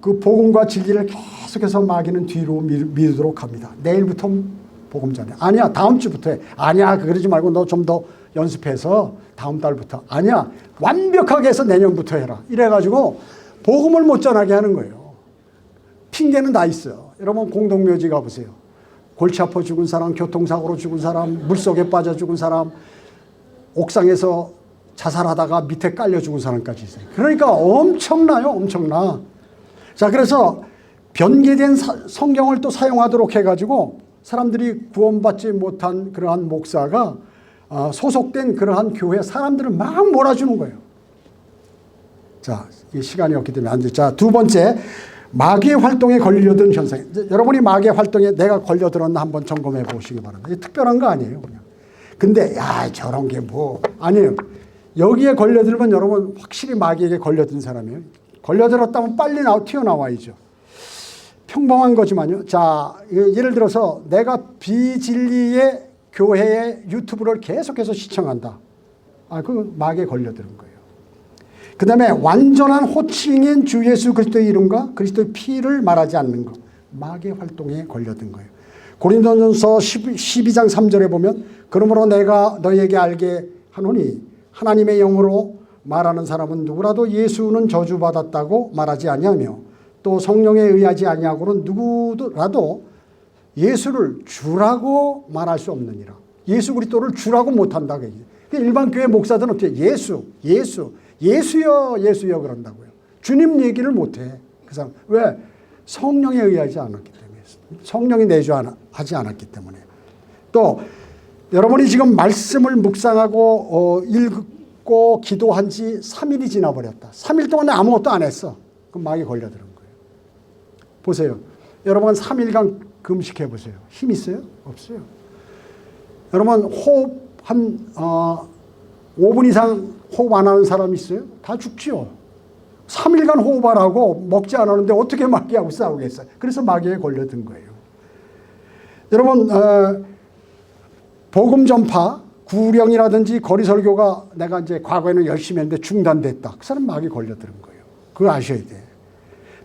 Speaker 1: 그 복음과 진리를 계속해서 마귀는 뒤로 미루도록 합니다. 내일부터 복음 전해. 아니야, 다음 주부터 해. 아니야, 그러지 말고 너 좀 더 연습해서 다음 달부터. 아니야, 완벽하게 해서 내년부터 해라. 이래가지고 복음을 못 전하게 하는 거예요. 핑계는 다 있어요. 여러분 공동묘지 가보세요. 골치 아파 죽은 사람, 교통사고로 죽은 사람, 물속에 빠져 죽은 사람, 옥상에서 자살하다가 밑에 깔려 죽은 사람까지 있어요. 그러니까 엄청나요, 엄청나. 자, 그래서 변개된 성경을 또 사용하도록 해가지고 사람들이 구원받지 못한 그러한 목사가 소속된 그러한 교회 사람들을 막 몰아주는 거예요. 자, 이 시간이 없기 때문에 안 돼. 자, 두 번째, 마귀의 활동에 걸려든 현상. 여러분이 마귀의 활동에 내가 걸려들었나 한번 점검해 보시기 바랍니다. 이게 특별한 거 아니에요, 그냥. 근데 야, 저런 게 뭐 아니에요. 여기에 걸려들면 여러분 확실히 마귀에게 걸려든 사람이에요. 걸려들었다면 빨리 튀어나와야죠. 평범한 거지만요. 자, 예를 들어서 내가 비진리의 교회의 유튜브를 계속해서 시청한다. 아, 그 마귀에 걸려드는 거예요. 그 다음에 완전한 호칭인 주 예수 그리스도의 이름과 그리스도의 피를 말하지 않는 것. 마귀의 활동에 걸려든 거예요. 고린도전서 12장 3절에 보면 그러므로 내가 너희에게 알게 하노니 하나님의 영으로 말하는 사람은 누구라도 예수는 저주받았다고 말하지 아니하며 또 성령에 의하지 아니하고는 누구라도 예수를 주라고 말할 수 없느니라. 예수 그리스도를 주라고 못한다. 일반 교회 목사들은 어떻게 예수여 그런다고요. 주님 얘기를 못해. 그 사람. 왜? 성령에 의하지 않았기 때문에. 성령이 내주하지 않았기 때문에. 또 여러분이 지금 말씀을 묵상하고 읽고 기도한 지 3일이 지나버렸다. 3일 동안 아무것도 안 했어. 그럼 마귀 걸려드는 거예요. 보세요. 여러분 3일간 금식해 보세요. 힘 있어요? 없어요. 여러분 호흡 한 5분 이상 호흡 안 하는 사람 있어요? 다 죽지요. 3일간 호흡 안 하고 먹지 않았는데 어떻게 마귀하고 싸우겠어요? 그래서 마귀에 걸려든 거예요. 여러분 복음 전파, 구령이라든지 거리 설교가 내가 이제 과거에는 열심히 했는데 중단됐다. 그 사람 마귀에 걸려드는 거예요. 그거 아셔야 돼.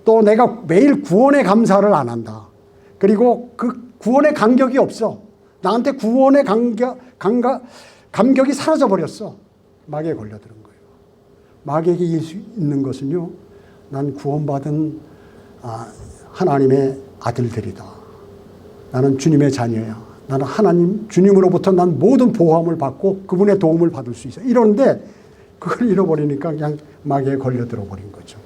Speaker 1: 또 내가 매일 구원의 감사를 안 한다. 그리고 그 구원의 감격이 없어. 나한테 구원의 감격이 사라져 버렸어. 마귀에 걸려드는 거예요. 마귀에게 이길 수 있는 것은요, 난 구원받은 하나님의 아들들이다. 나는 주님의 자녀야. 나는 하나님, 주님으로부터 난 모든 보호함을 받고 그분의 도움을 받을 수 있어. 이러는데 그걸 잃어버리니까 그냥 마귀에 걸려들어 버린 거죠.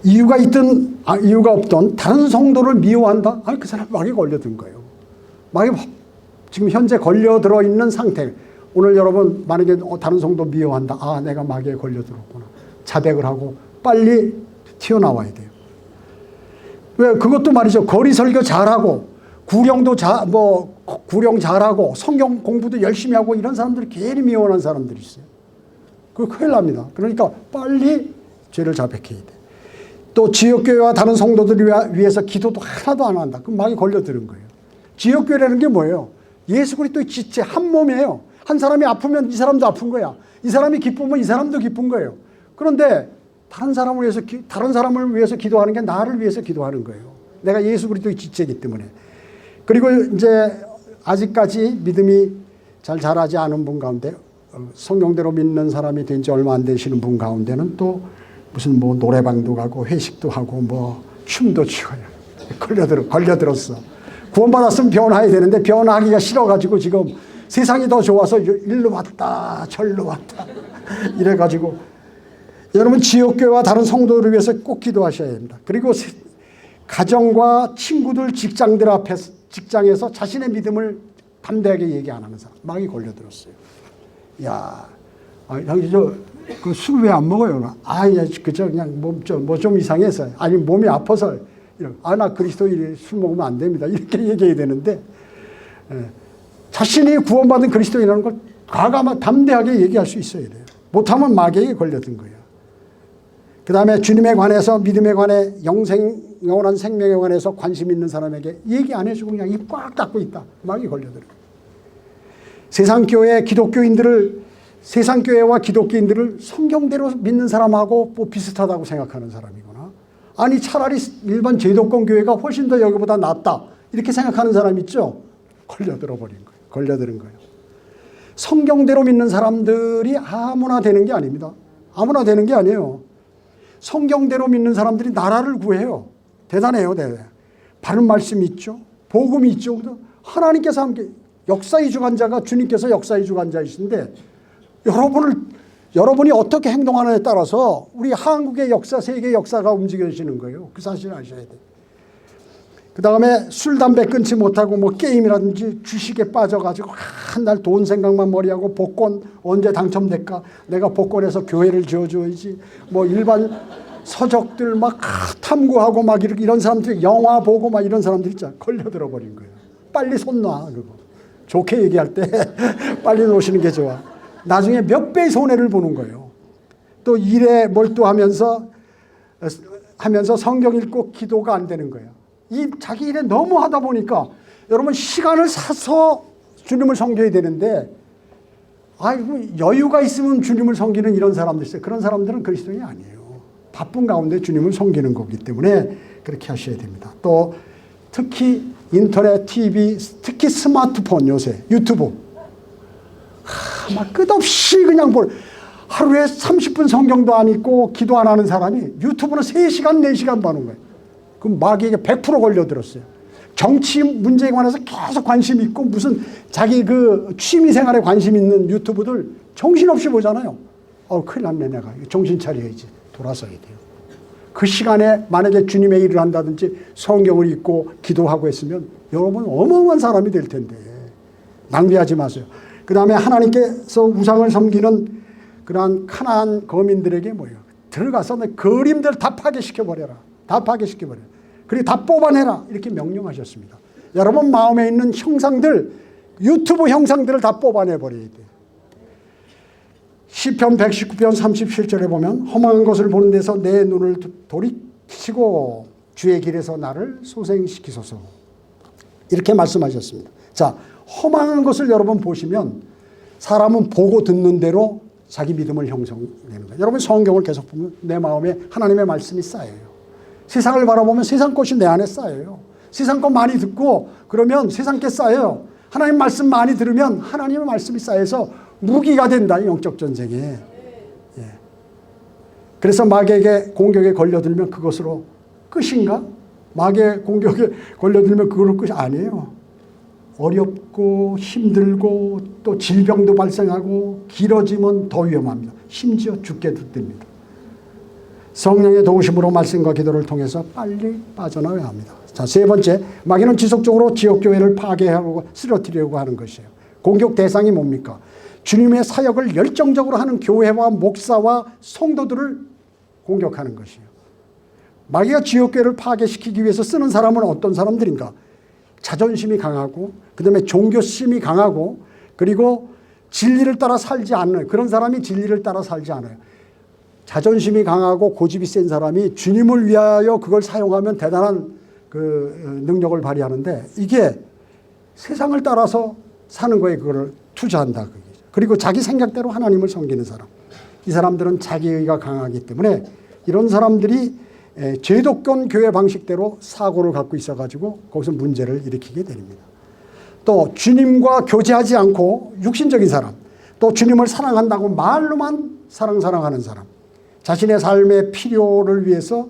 Speaker 1: 이유가 있든 이유가 없든 다른 성도를 미워한다? 아니, 그 사람 마귀에 걸려든 거예요. 마귀 지금 현재 걸려들어 있는 상태. 오늘 여러분 만약에 다른 성도 미워한다. 아, 내가 마귀에 걸려들었구나. 자백을 하고 빨리 튀어나와야 돼요. 왜? 그것도 말이죠. 거리 설교 잘하고 구령 잘하고 성경 공부도 열심히 하고 이런 사람들이 괜히 미워하는 사람들이 있어요. 그거 큰일 납니다. 그러니까 빨리 죄를 자백해야 돼. 또 지역교회와 다른 성도들을 위해서 기도도 하나도 안 한다. 그럼 마귀 걸려드는 거예요. 지역교회라는 게 뭐예요? 예수 그리스도의 지체 한 몸이에요. 한 사람이 아프면 이 사람도 아픈 거야. 이 사람이 기쁘면 이 사람도 기쁜 거예요. 그런데 다른 사람을 위해서 기도하는 게 나를 위해서 기도하는 거예요. 내가 예수 그리스도의 지체이기 때문에. 그리고 이제 아직까지 믿음이 잘 자라지 않은 분 가운데, 성경대로 믿는 사람이 된 지 얼마 안 되시는 분 가운데는 또 무슨 뭐 노래방도 가고 회식도 하고 뭐 춤도 추고요. 걸려들었어. 구원받았으면 변화해야 되는데 변화하기가 싫어가지고 지금 세상이 더 좋아서 일로 왔다 절로 왔다 이래가지고, 여러분 지역교회와 다른 성도들을 위해서 꼭 기도하셔야 됩니다. 그리고 가정과 친구들, 직장들 앞에서, 직장에서 자신의 믿음을 담대하게 얘기 안 하는 사람, 막이 걸려들었어요. 야, 당신 그 술 왜 안 먹어요? 그저 그냥 뭐 좀 이상해서, 아니 몸이 아파서. 나 그리스도인이 술 먹으면 안 됩니다. 이렇게 얘기해야 되는데, 자신이 구원받은 그리스도인이라는 걸 과감하게 담대하게 얘기할 수 있어야 돼요. 못하면 마귀에게 걸려든 거예요. 그 다음에 주님에 관해서, 믿음에 관해, 영원한 생명에 관해서 관심 있는 사람에게 얘기 안 해주고 그냥 입 꽉 닫고 있다. 마귀 걸려들어요. 세상교회 기독교인들을, 세상교회와 기독교인들을 성경대로 믿는 사람하고 뭐 비슷하다고 생각하는 사람이거나, 아니 차라리 일반 제도권 교회가 훨씬 더 여기보다 낫다 이렇게 생각하는 사람 있죠? 걸려들은 거예요. 성경대로 믿는 사람들이 아무나 되는 게 아닙니다. 아무나 되는 게 아니에요. 성경대로 믿는 사람들이 나라를 구해요. 대단해요. 바른 말씀이 있죠. 복음이 있죠. 하나님께서 함께, 역사의 주관자가 주님께서 역사의 주관자이신데, 여러분이 어떻게 행동하느냐에 따라서 우리 한국의 역사, 세계의 역사가 움직여지는 거예요. 그 사실을 아셔야 돼요. 그 다음에 술, 담배 끊지 못하고 뭐 게임이라든지 주식에 빠져가지고 한 날 돈 생각만 머리하고, 복권 언제 당첨될까? 내가 복권에서 교회를 지어줘야지. 뭐 일반 서적들 막 탐구하고 막 이런 사람들이, 영화 보고 막 이런 사람들 있잖아. 걸려들어 버린 거예요. 빨리 손 놔. 그거 좋게 얘기할 때 빨리 놓으시는 게 좋아. 나중에 몇 배의 손해를 보는 거예요. 또 일에 몰두하면서 성경 읽고 기도가 안 되는 거예요. 자기 일에 너무 하다 보니까, 여러분 시간을 사서 주님을 섬겨야 되는데, 여유가 있으면 주님을 섬기는 이런 사람들 있어요. 그런 사람들은 그리스도인이 아니에요. 바쁜 가운데 주님을 섬기는 거기 때문에 그렇게 하셔야 됩니다. 또 특히 인터넷, TV, 특히 스마트폰, 요새 유튜브 막 끝없이 그냥 하루에 30분 성경도 안 읽고 기도 안 하는 사람이 유튜브는 3시간, 4시간 보는 거예요. 그럼 마귀에게 100% 걸려들었어요. 정치 문제에 관해서 계속 관심 있고, 무슨 자기 그 취미 생활에 관심 있는 유튜브들 정신없이 보잖아요. 큰일 났네, 내가. 정신 차려야지. 돌아서야 돼요. 그 시간에 만약에 주님의 일을 한다든지 성경을 읽고 기도하고 했으면 여러분 어마어마한 사람이 될 텐데, 낭비하지 마세요. 그 다음에 하나님께서 우상을 섬기는 그러한 가나안 거민들에게 뭐예요? 들어가서 그림들 다 파괴시켜버려라. 다 파괴시켜버려라. 그리고 다 뽑아내라. 이렇게 명령하셨습니다. 여러분 마음에 있는 형상들, 유튜브 형상들을 다 뽑아내버려야 돼요. 시편 119편 37절에 보면, 험한 것을 보는 데서 내 눈을 돌이키고 주의 길에서 나를 소생시키소서. 이렇게 말씀하셨습니다. 자, 험한 것을 여러분 보시면 사람은 보고 듣는 대로 자기 믿음을 형성되는 거예요. 여러분 성경을 계속 보면 내 마음에 하나님의 말씀이 쌓여요. 세상을 바라보면 세상 것이 내 안에 쌓여요. 세상 것 많이 듣고 그러면 세상 게 쌓여요. 하나님 말씀 많이 들으면 하나님의 말씀이 쌓여서 무기가 된다, 영적 전쟁에. 예. 그래서 마귀에게 공격에 걸려들면 그것으로 끝인가? 마귀의 공격에 걸려들면 그걸로 끝이 아니에요. 어렵고 힘들고 또 질병도 발생하고 길어지면 더 위험합니다. 심지어 죽게도 됩니다. 성령의 도우심으로 말씀과 기도를 통해서 빨리 빠져나와야 합니다. 자, 세 번째, 마귀는 지속적으로 지역교회를 파괴하고 쓰러뜨리려고 하는 것이에요. 공격 대상이 뭡니까? 주님의 사역을 열정적으로 하는 교회와 목사와 성도들을 공격하는 것이에요. 마귀가 지역교회를 파괴시키기 위해서 쓰는 사람은 어떤 사람들인가? 자존심이 강하고, 그 다음에 종교심이 강하고, 그리고 진리를 따라 살지 않는 그런 사람이 진리를 따라 살지 않아요. 자존심이 강하고 고집이 센 사람이 주님을 위하여 그걸 사용하면 대단한 그 능력을 발휘하는데, 이게 세상을 따라서 사는 거에 그걸 투자한다. 그리고 자기 생각대로 하나님을 섬기는 사람, 이 사람들은 자기의가 강하기 때문에 이런 사람들이 제도권 교회 방식대로 사고를 갖고 있어가지고 거기서 문제를 일으키게 됩니다. 또 주님과 교제하지 않고 육신적인 사람, 또 주님을 사랑한다고 말로만 사랑하는 사람, 자신의 삶의 필요를 위해서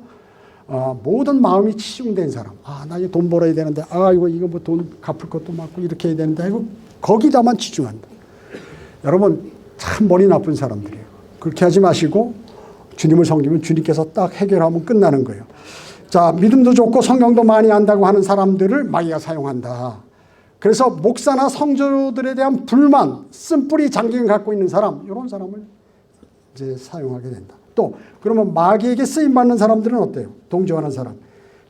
Speaker 1: 모든 마음이 치중된 사람. 나 이제 돈 벌어야 되는데, 이거 뭐 돈 갚을 것도 많고 이렇게 해야 되는데, 이거 거기다만 치중한다. 여러분 참 머리 나쁜 사람들이에요. 그렇게 하지 마시고 주님을 섬기면 주님께서 딱 해결하면 끝나는 거예요. 자, 믿음도 좋고 성경도 많이 안다고 하는 사람들을 마귀가 사용한다. 그래서 목사나 성도들에 대한 불만, 쓴뿌리 장기를 갖고 있는 사람, 이런 사람을 이제 사용하게 된다. 또 그러면 마귀에게 쓰임 받는 사람들은 어때요? 동조하는 사람,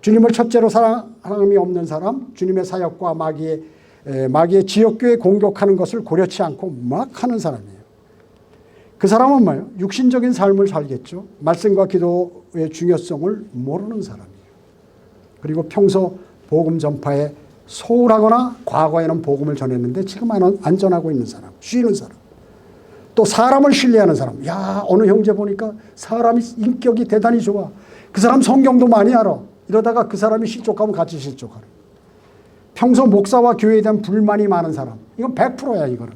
Speaker 1: 주님을 첫째로 사랑함이 없는 사람, 주님의 사역과 마귀의 지역교회 공격하는 것을 고려치 않고 막 하는 사람이에요. 그 사람은 뭐예요? 육신적인 삶을 살겠죠. 말씀과 기도의 중요성을 모르는 사람이에요. 그리고 평소 복음 전파에 소홀하거나 과거에는 복음을 전했는데 지금 안 전하고 있는 사람, 쉬는 사람. 또 사람을 신뢰하는 사람. 어느 형제 보니까 사람이 인격이 대단히 좋아. 그 사람 성경도 많이 알아. 이러다가 그 사람이 실족하면 같이 실족하는. 평소 목사와 교회에 대한 불만이 많은 사람. 이건 100%야 이거는.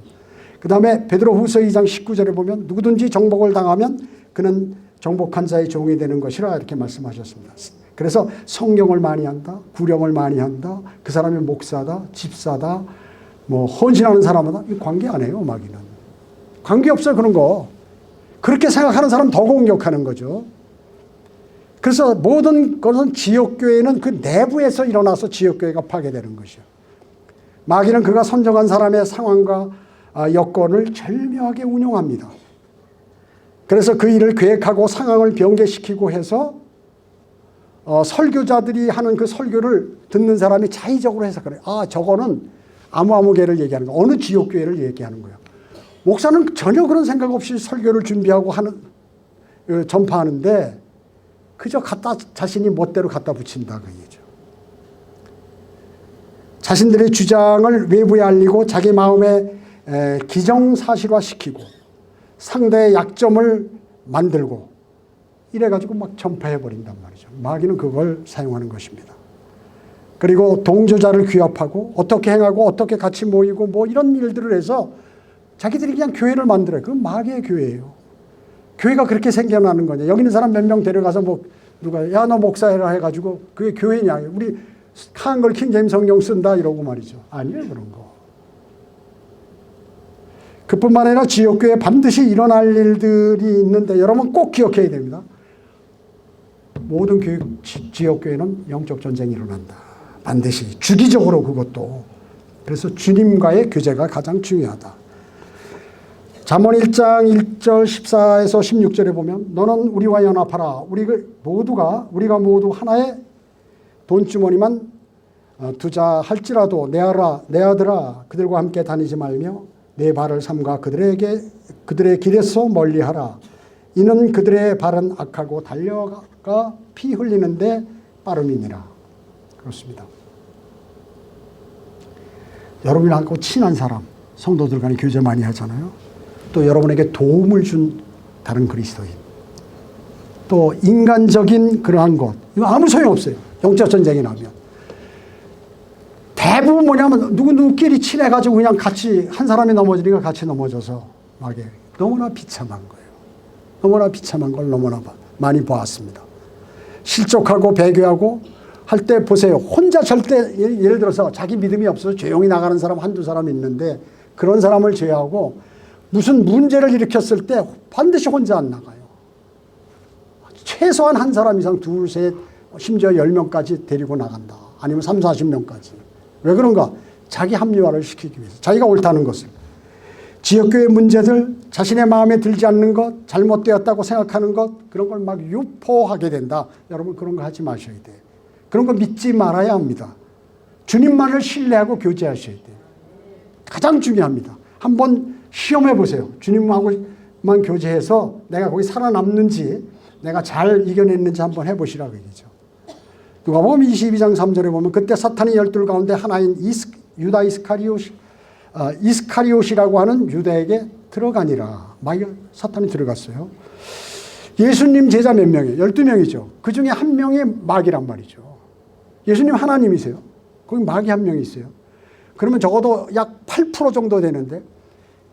Speaker 1: 그 다음에 베드로후서 2장 19절에 보면 누구든지 정복을 당하면 그는 정복한 자의 종이 되는 것이라 이렇게 말씀하셨습니다. 그래서 성경을 많이 한다, 구령을 많이 한다, 그 사람이 목사다, 집사다, 뭐 헌신하는 사람이다. 이거 관계 안 해요, 마귀는. 관계 없어요, 그런 거. 그렇게 생각하는 사람 더 공격하는 거죠. 그래서 모든 것은 지역교회는 그 내부에서 일어나서 지역교회가 파괴되는 것이요. 마귀는 그가 선정한 사람의 상황과 여건을 절묘하게 운용합니다. 그래서 그 일을 계획하고 상황을 변개시키고 해서 설교자들이 하는 그 설교를 듣는 사람이 자의적으로 해석을 해요. 저거는 아무개를 얘기하는 거야. 어느 지역교회를 얘기하는 거야. 목사는 전혀 그런 생각 없이 설교를 준비하고 전파하는데 그저 자신이 멋대로 갖다 붙인다 그 얘기죠. 자신들의 주장을 외부에 알리고 자기 마음에 기정사실화시키고 상대의 약점을 만들고 이래가지고 막 전파해버린단 말이죠. 마귀는 그걸 사용하는 것입니다. 그리고 동조자를 규합하고 어떻게 행하고 어떻게 같이 모이고 뭐 이런 일들을 해서 자기들이 그냥 교회를 만들어요. 그건 마귀의 교회예요. 교회가 그렇게 생겨나는 거냐. 여기 있는 사람 몇 명 데려가서 누가 너 목사해라 해가지고 그게 교회냐. 우리 한글 킹제임스 성경 쓴다 이러고 말이죠. 아니에요 그런 거. 그뿐만 아니라 지역교회에 반드시 일어날 일들이 있는데 여러분 꼭 기억해야 됩니다. 모든 지역교회는 영적 전쟁이 일어난다. 반드시 주기적으로 그것도. 그래서 주님과의 교제가 가장 중요하다. 잠언 1장 1절 14에서 16절에 보면 너는 우리와 연합하라. 우리가 모두 하나의 돈주머니만 투자할지라도 내 아들아 그들과 함께 다니지 말며 내 발을 삼가 그들의 길에서 멀리하라. 이는 그들의 발은 악하고 달려가 피 흘리는데 빠름이니라. 그렇습니다. 여러분하고 친한 사람, 성도들 간에 교제 많이 하잖아요. 또 여러분에게 도움을 준 다른 그리스도인, 또 인간적인 그러한 것, 이거 아무 소용없어요. 영적 전쟁이 나면. 대부분 뭐냐면 누구끼리 친해가지고 그냥 같이 한 사람이 넘어지니까 같이 넘어져서 막 너무나 비참한 거예요. 너무나 비참한 걸 너무나 많이 보았습니다. 실족하고 배교하고 할 때 보세요. 혼자 절대 예를 들어서 자기 믿음이 없어서 조용히 나가는 사람 한두 사람 있는데 그런 사람을 제외하고 무슨 문제를 일으켰을 때 반드시 혼자 안 나가요. 최소한 한 사람 이상 둘, 셋, 심지어 10명까지 데리고 나간다. 아니면 3, 40명까지. 왜 그런가? 자기 합리화를 시키기 위해서. 자기가 옳다는 것을. 지역교회 문제들, 자신의 마음에 들지 않는 것, 잘못되었다고 생각하는 것, 그런 걸 막 유포하게 된다. 여러분 그런 거 하지 마셔야 돼요. 그런 거 믿지 말아야 합니다. 주님만을 신뢰하고 교제하셔야 돼요. 가장 중요합니다. 한번 시험해 보세요. 주님하고만 교제해서 내가 거기 살아남는지 내가 잘 이겨냈는지 한번 해보시라고 얘기죠. 누가복음 22장 3절에 보면 그때 사탄이 12 가운데 하나인 유다 이스카리옷이라고 하는 유다에게 들어가니라. 사탄이 들어갔어요. 예수님 제자 몇 명이에요? 12명이죠. 그 중에 한 명이 마귀란 말이죠. 예수님 하나님이세요. 거기 마귀 한 명이 있어요. 그러면 적어도 약 8% 정도 되는데,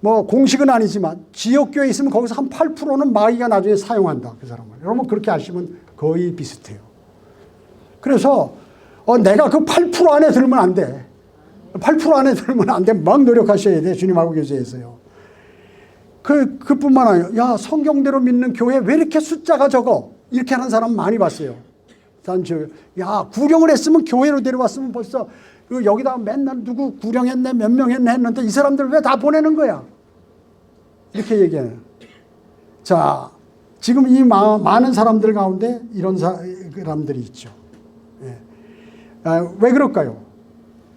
Speaker 1: 뭐 공식은 아니지만 지역교회에 있으면 거기서 한 8%는 마귀가 나중에 사용한다. 그 사람을. 여러분 그렇게 아시면 거의 비슷해요. 그래서 내가 그 8% 안에 들면 안 돼. 8% 안에 들면 안 돼. 막 노력하셔야 돼. 주님하고 교제에서요. 그뿐만 아니라, 야, 성경대로 믿는 교회 왜 이렇게 숫자가 적어? 이렇게 하는 사람 많이 봤어요. 야, 구령을 했으면 교회로 데려왔으면 벌써 여기다 맨날 누구 구령했네, 몇 명 했네 했는데 이 사람들 왜 다 보내는 거야? 이렇게 얘기해요. 자, 지금 이 많은 사람들 가운데 이런 사람들이 있죠. 예. 왜 그럴까요?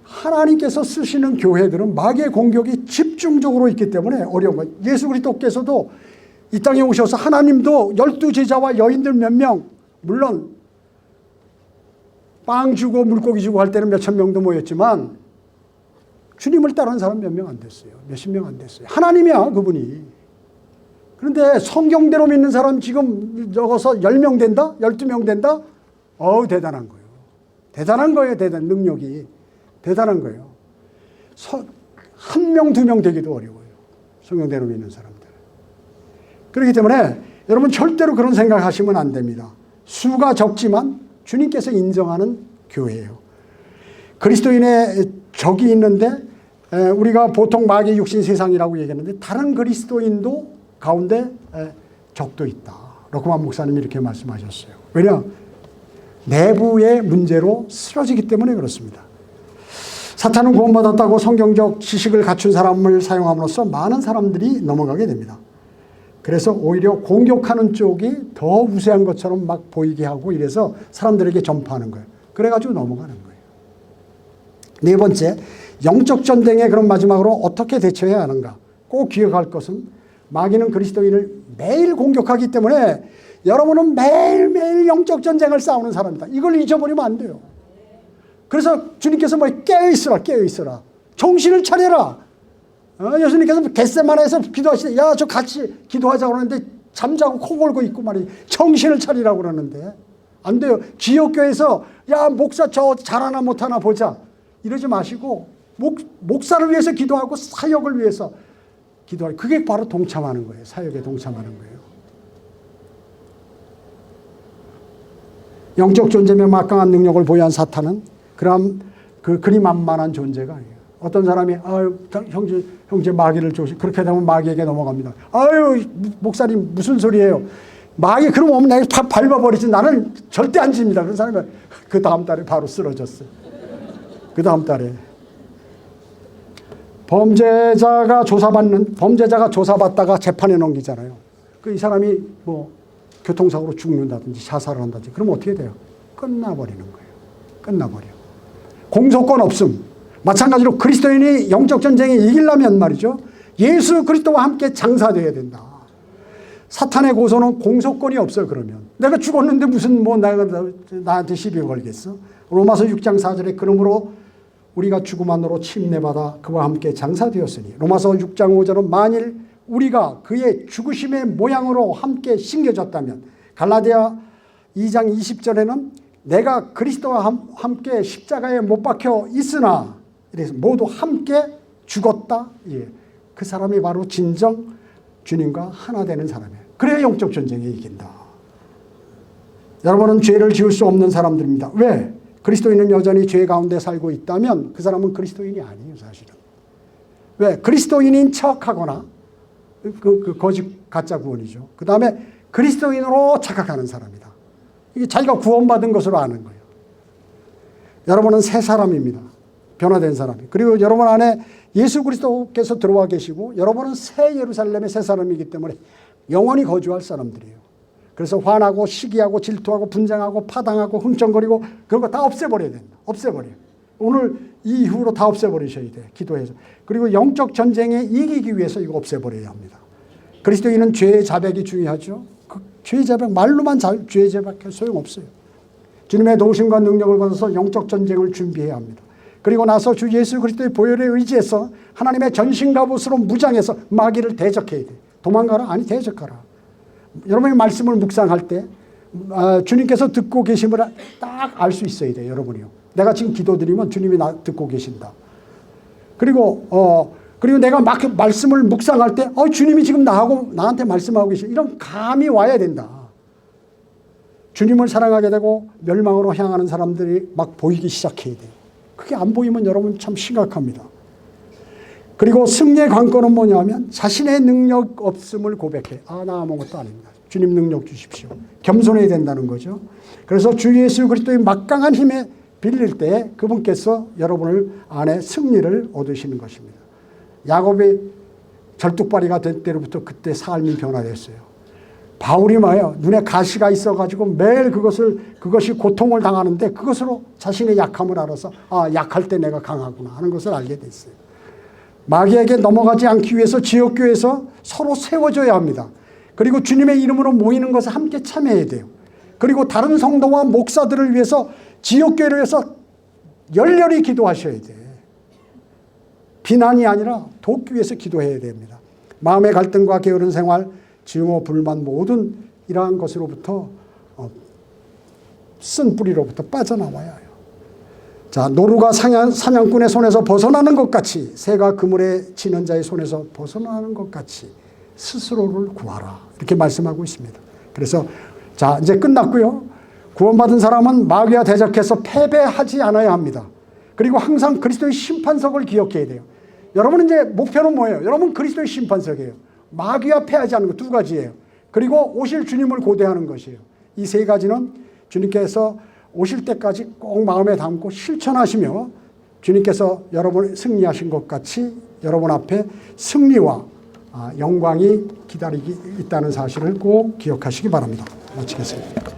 Speaker 1: 하나님께서 쓰시는 교회들은 마귀의 공격이 집중적으로 있기 때문에 어려운 거예요. 예수 그리스도께서도 이 땅에 오셔서 하나님도 12제자와 여인들 몇 명, 물론 빵 주고 물고기 주고 할 때는 몇천 명도 모였지만 주님을 따르는 사람 몇 명 안 됐어요. 몇십 명 안 됐어요. 하나님이야 그분이. 그런데 성경대로 믿는 사람 지금 적어서 10명 된다? 12명 된다? 대단한 거예요. 대단한 거예요. 능력이. 대단한 거예요. 한 명, 두 명 되기도 어려워요. 성경대로 믿는 사람들. 그렇기 때문에 여러분 절대로 그런 생각하시면 안 됩니다. 수가 적지만 주님께서 인정하는 교회예요. 그리스도인의 적이 있는데 우리가 보통 마귀 육신 세상이라고 얘기하는데 다른 그리스도인도 가운데 적도 있다. 로크만 목사님이 이렇게 말씀하셨어요. 왜냐? 내부의 문제로 쓰러지기 때문에 그렇습니다. 사탄은 구원받았다고 성경적 지식을 갖춘 사람을 사용함으로써 많은 사람들이 넘어가게 됩니다. 그래서 오히려 공격하는 쪽이 더 우세한 것처럼 막 보이게 하고 이래서 사람들에게 전파하는 거예요. 그래가지고 넘어가는 거예요. 네 번째, 영적 전쟁에 그런 마지막으로 어떻게 대처해야 하는가. 꼭 기억할 것은 마귀는 그리스도인을 매일 공격하기 때문에 여러분은 매일매일 영적 전쟁을 싸우는 사람이다. 이걸 잊어버리면 안 돼요. 그래서 주님께서 깨어있으라, 깨어있으라. 정신을 차려라. 예수님께서 겟세마네에서 기도하시되, 야, 저 같이 기도하자고 그러는데 잠자고 코 골고 있고 말이지. 정신을 차리라고 그러는데. 안 돼요. 지역교회에서, 야, 목사 저 잘하나 못하나 보자. 이러지 마시고, 목사를 위해서 기도하고 사역을 위해서 기도하고, 그게 바로 동참하는 거예요. 사역에 동참하는 거예요. 영적 존재며 막강한 능력을 보유한 사탄은 그리 만만한 존재가 아니에요. 어떤 사람이 형제 마귀를 조심, 그렇게 되면 마귀에게 넘어갑니다. 목사님 무슨 소리예요? 마귀 그럼 내가 다 밟아버리지. 나는 절대 안 집니다. 그런 사람이 그 다음 달에 바로 쓰러졌어요. 그 다음 달에 범죄자가 조사받다가 재판에 넘기잖아요. 이 사람이 교통사고로 죽는다든지 자살을 한다든지 그러면 어떻게 돼요? 끝나버리는 거예요. 끝나버려. 공소권 없음. 마찬가지로 그리스도인이 영적 전쟁에 이기려면 말이죠. 예수 그리스도와 함께 장사되어야 된다. 사탄의 고소는 공소권이 없어요. 그러면 내가 죽었는데 무슨 나한테 시비 걸겠어? 로마서 6장 4절에 그러므로 우리가 죽음안으로 침례받아 그와 함께 장사되었으니, 로마서 6장 5절은 만일 우리가 그의 죽으심의 모양으로 함께 심겨졌다면, 갈라디아 2장 20절에는 내가 그리스도와 함께 십자가에 못 박혀 있으나, 이래서 모두 함께 죽었다. 예. 그 사람이 바로 진정 주님과 하나 되는 사람이에요. 그래야 영적 전쟁에 이긴다. 여러분은 죄를 지을 수 없는 사람들입니다. 왜? 그리스도인은 여전히 죄 가운데 살고 있다면 그 사람은 그리스도인이 아니에요. 사실은. 왜? 그리스도인인 척하거나 거짓 가짜 구원이죠. 그 다음에 그리스도인으로 착각하는 사람이다. 이게 자기가 구원받은 것으로 아는 거예요. 여러분은 새 사람입니다. 변화된 사람이. 그리고 여러분 안에 예수 그리스도께서 들어와 계시고 여러분은 새 예루살렘의 새 사람이기 때문에 영원히 거주할 사람들이에요. 그래서 화나고 시기하고 질투하고 분쟁하고 파당하고 흥청거리고 그런 거 다 없애버려야 된다. 없애버려요. 오늘 이후로 다 없애버리셔야 돼. 기도해서. 그리고 영적 전쟁에 이기기 위해서 이거 없애버려야 합니다. 그리스도인은 죄의 자백이 중요하죠. 죄의 자백, 말로만 죄의 자백할 소용없어요. 주님의 도우심과 능력을 받아서 영적 전쟁을 준비해야 합니다. 그리고 나서 주 예수 그리스도의 보혈에 의지해서 하나님의 전신갑옷으로 무장해서 마귀를 대적해야 돼. 도망가라? 아니, 대적하라. 여러분이 말씀을 묵상할 때 주님께서 듣고 계심을 딱 알 수 있어야 돼요. 여러분이요. 내가 지금 기도드리면 주님이 나 듣고 계신다. 그리고 내가 막 말씀을 묵상할 때 주님이 지금 나한테 말씀하고 계시 이런 감이 와야 된다. 주님을 사랑하게 되고 멸망으로 향하는 사람들이 막 보이기 시작해야 돼요. 그게 안 보이면 여러분 참 심각합니다. 그리고 승리의 관건은 뭐냐면 자신의 능력 없음을 고백해. 나 아무것도 아닙니다. 주님 능력 주십시오. 겸손해야 된다는 거죠. 그래서 주 예수 그리스도의 막강한 힘에 빌릴 때 그분께서 여러분을 안에 승리를 얻으시는 것입니다. 야곱이 절뚝발이가 된 때로부터 그때 삶이 변화됐어요. 바울이 뭐예요? 눈에 가시가 있어가지고 매일 그것이 고통을 당하는데 그것으로 자신의 약함을 알아서 약할 때 내가 강하구나 하는 것을 알게 됐어요. 마귀에게 넘어가지 않기 위해서 지역교회에서 서로 세워줘야 합니다. 그리고 주님의 이름으로 모이는 것을 함께 참여해야 돼요. 그리고 다른 성도와 목사들을 위해서 지역교회를 위해서 열렬히 기도하셔야 돼. 비난이 아니라 돕기 위해서 기도해야 됩니다. 마음의 갈등과 게으른 생활, 증오, 불만 모든 이러한 것으로부터 쓴 뿌리로부터 빠져나와야 해요. 자, 노루가 사냥꾼의 손에서 벗어나는 것 같이 새가 그물에 치는 자의 손에서 벗어나는 것 같이 스스로를 구하라 이렇게 말씀하고 있습니다. 그래서 자 이제 끝났고요. 구원받은 사람은 마귀와 대적해서 패배하지 않아야 합니다. 그리고 항상 그리스도의 심판석을 기억해야 돼요. 여러분은 이제 목표는 뭐예요? 여러분 그리스도의 심판석이에요. 마귀와 패하지 않는 것 두 가지예요. 그리고 오실 주님을 고대하는 것이에요. 이 세 가지는 주님께서 오실 때까지 꼭 마음에 담고 실천하시며 주님께서 여러분을 승리하신 것 같이 여러분 앞에 승리와 영광이 기다리고 있다는 사실을 꼭 기억하시기 바랍니다. 마치겠습니다.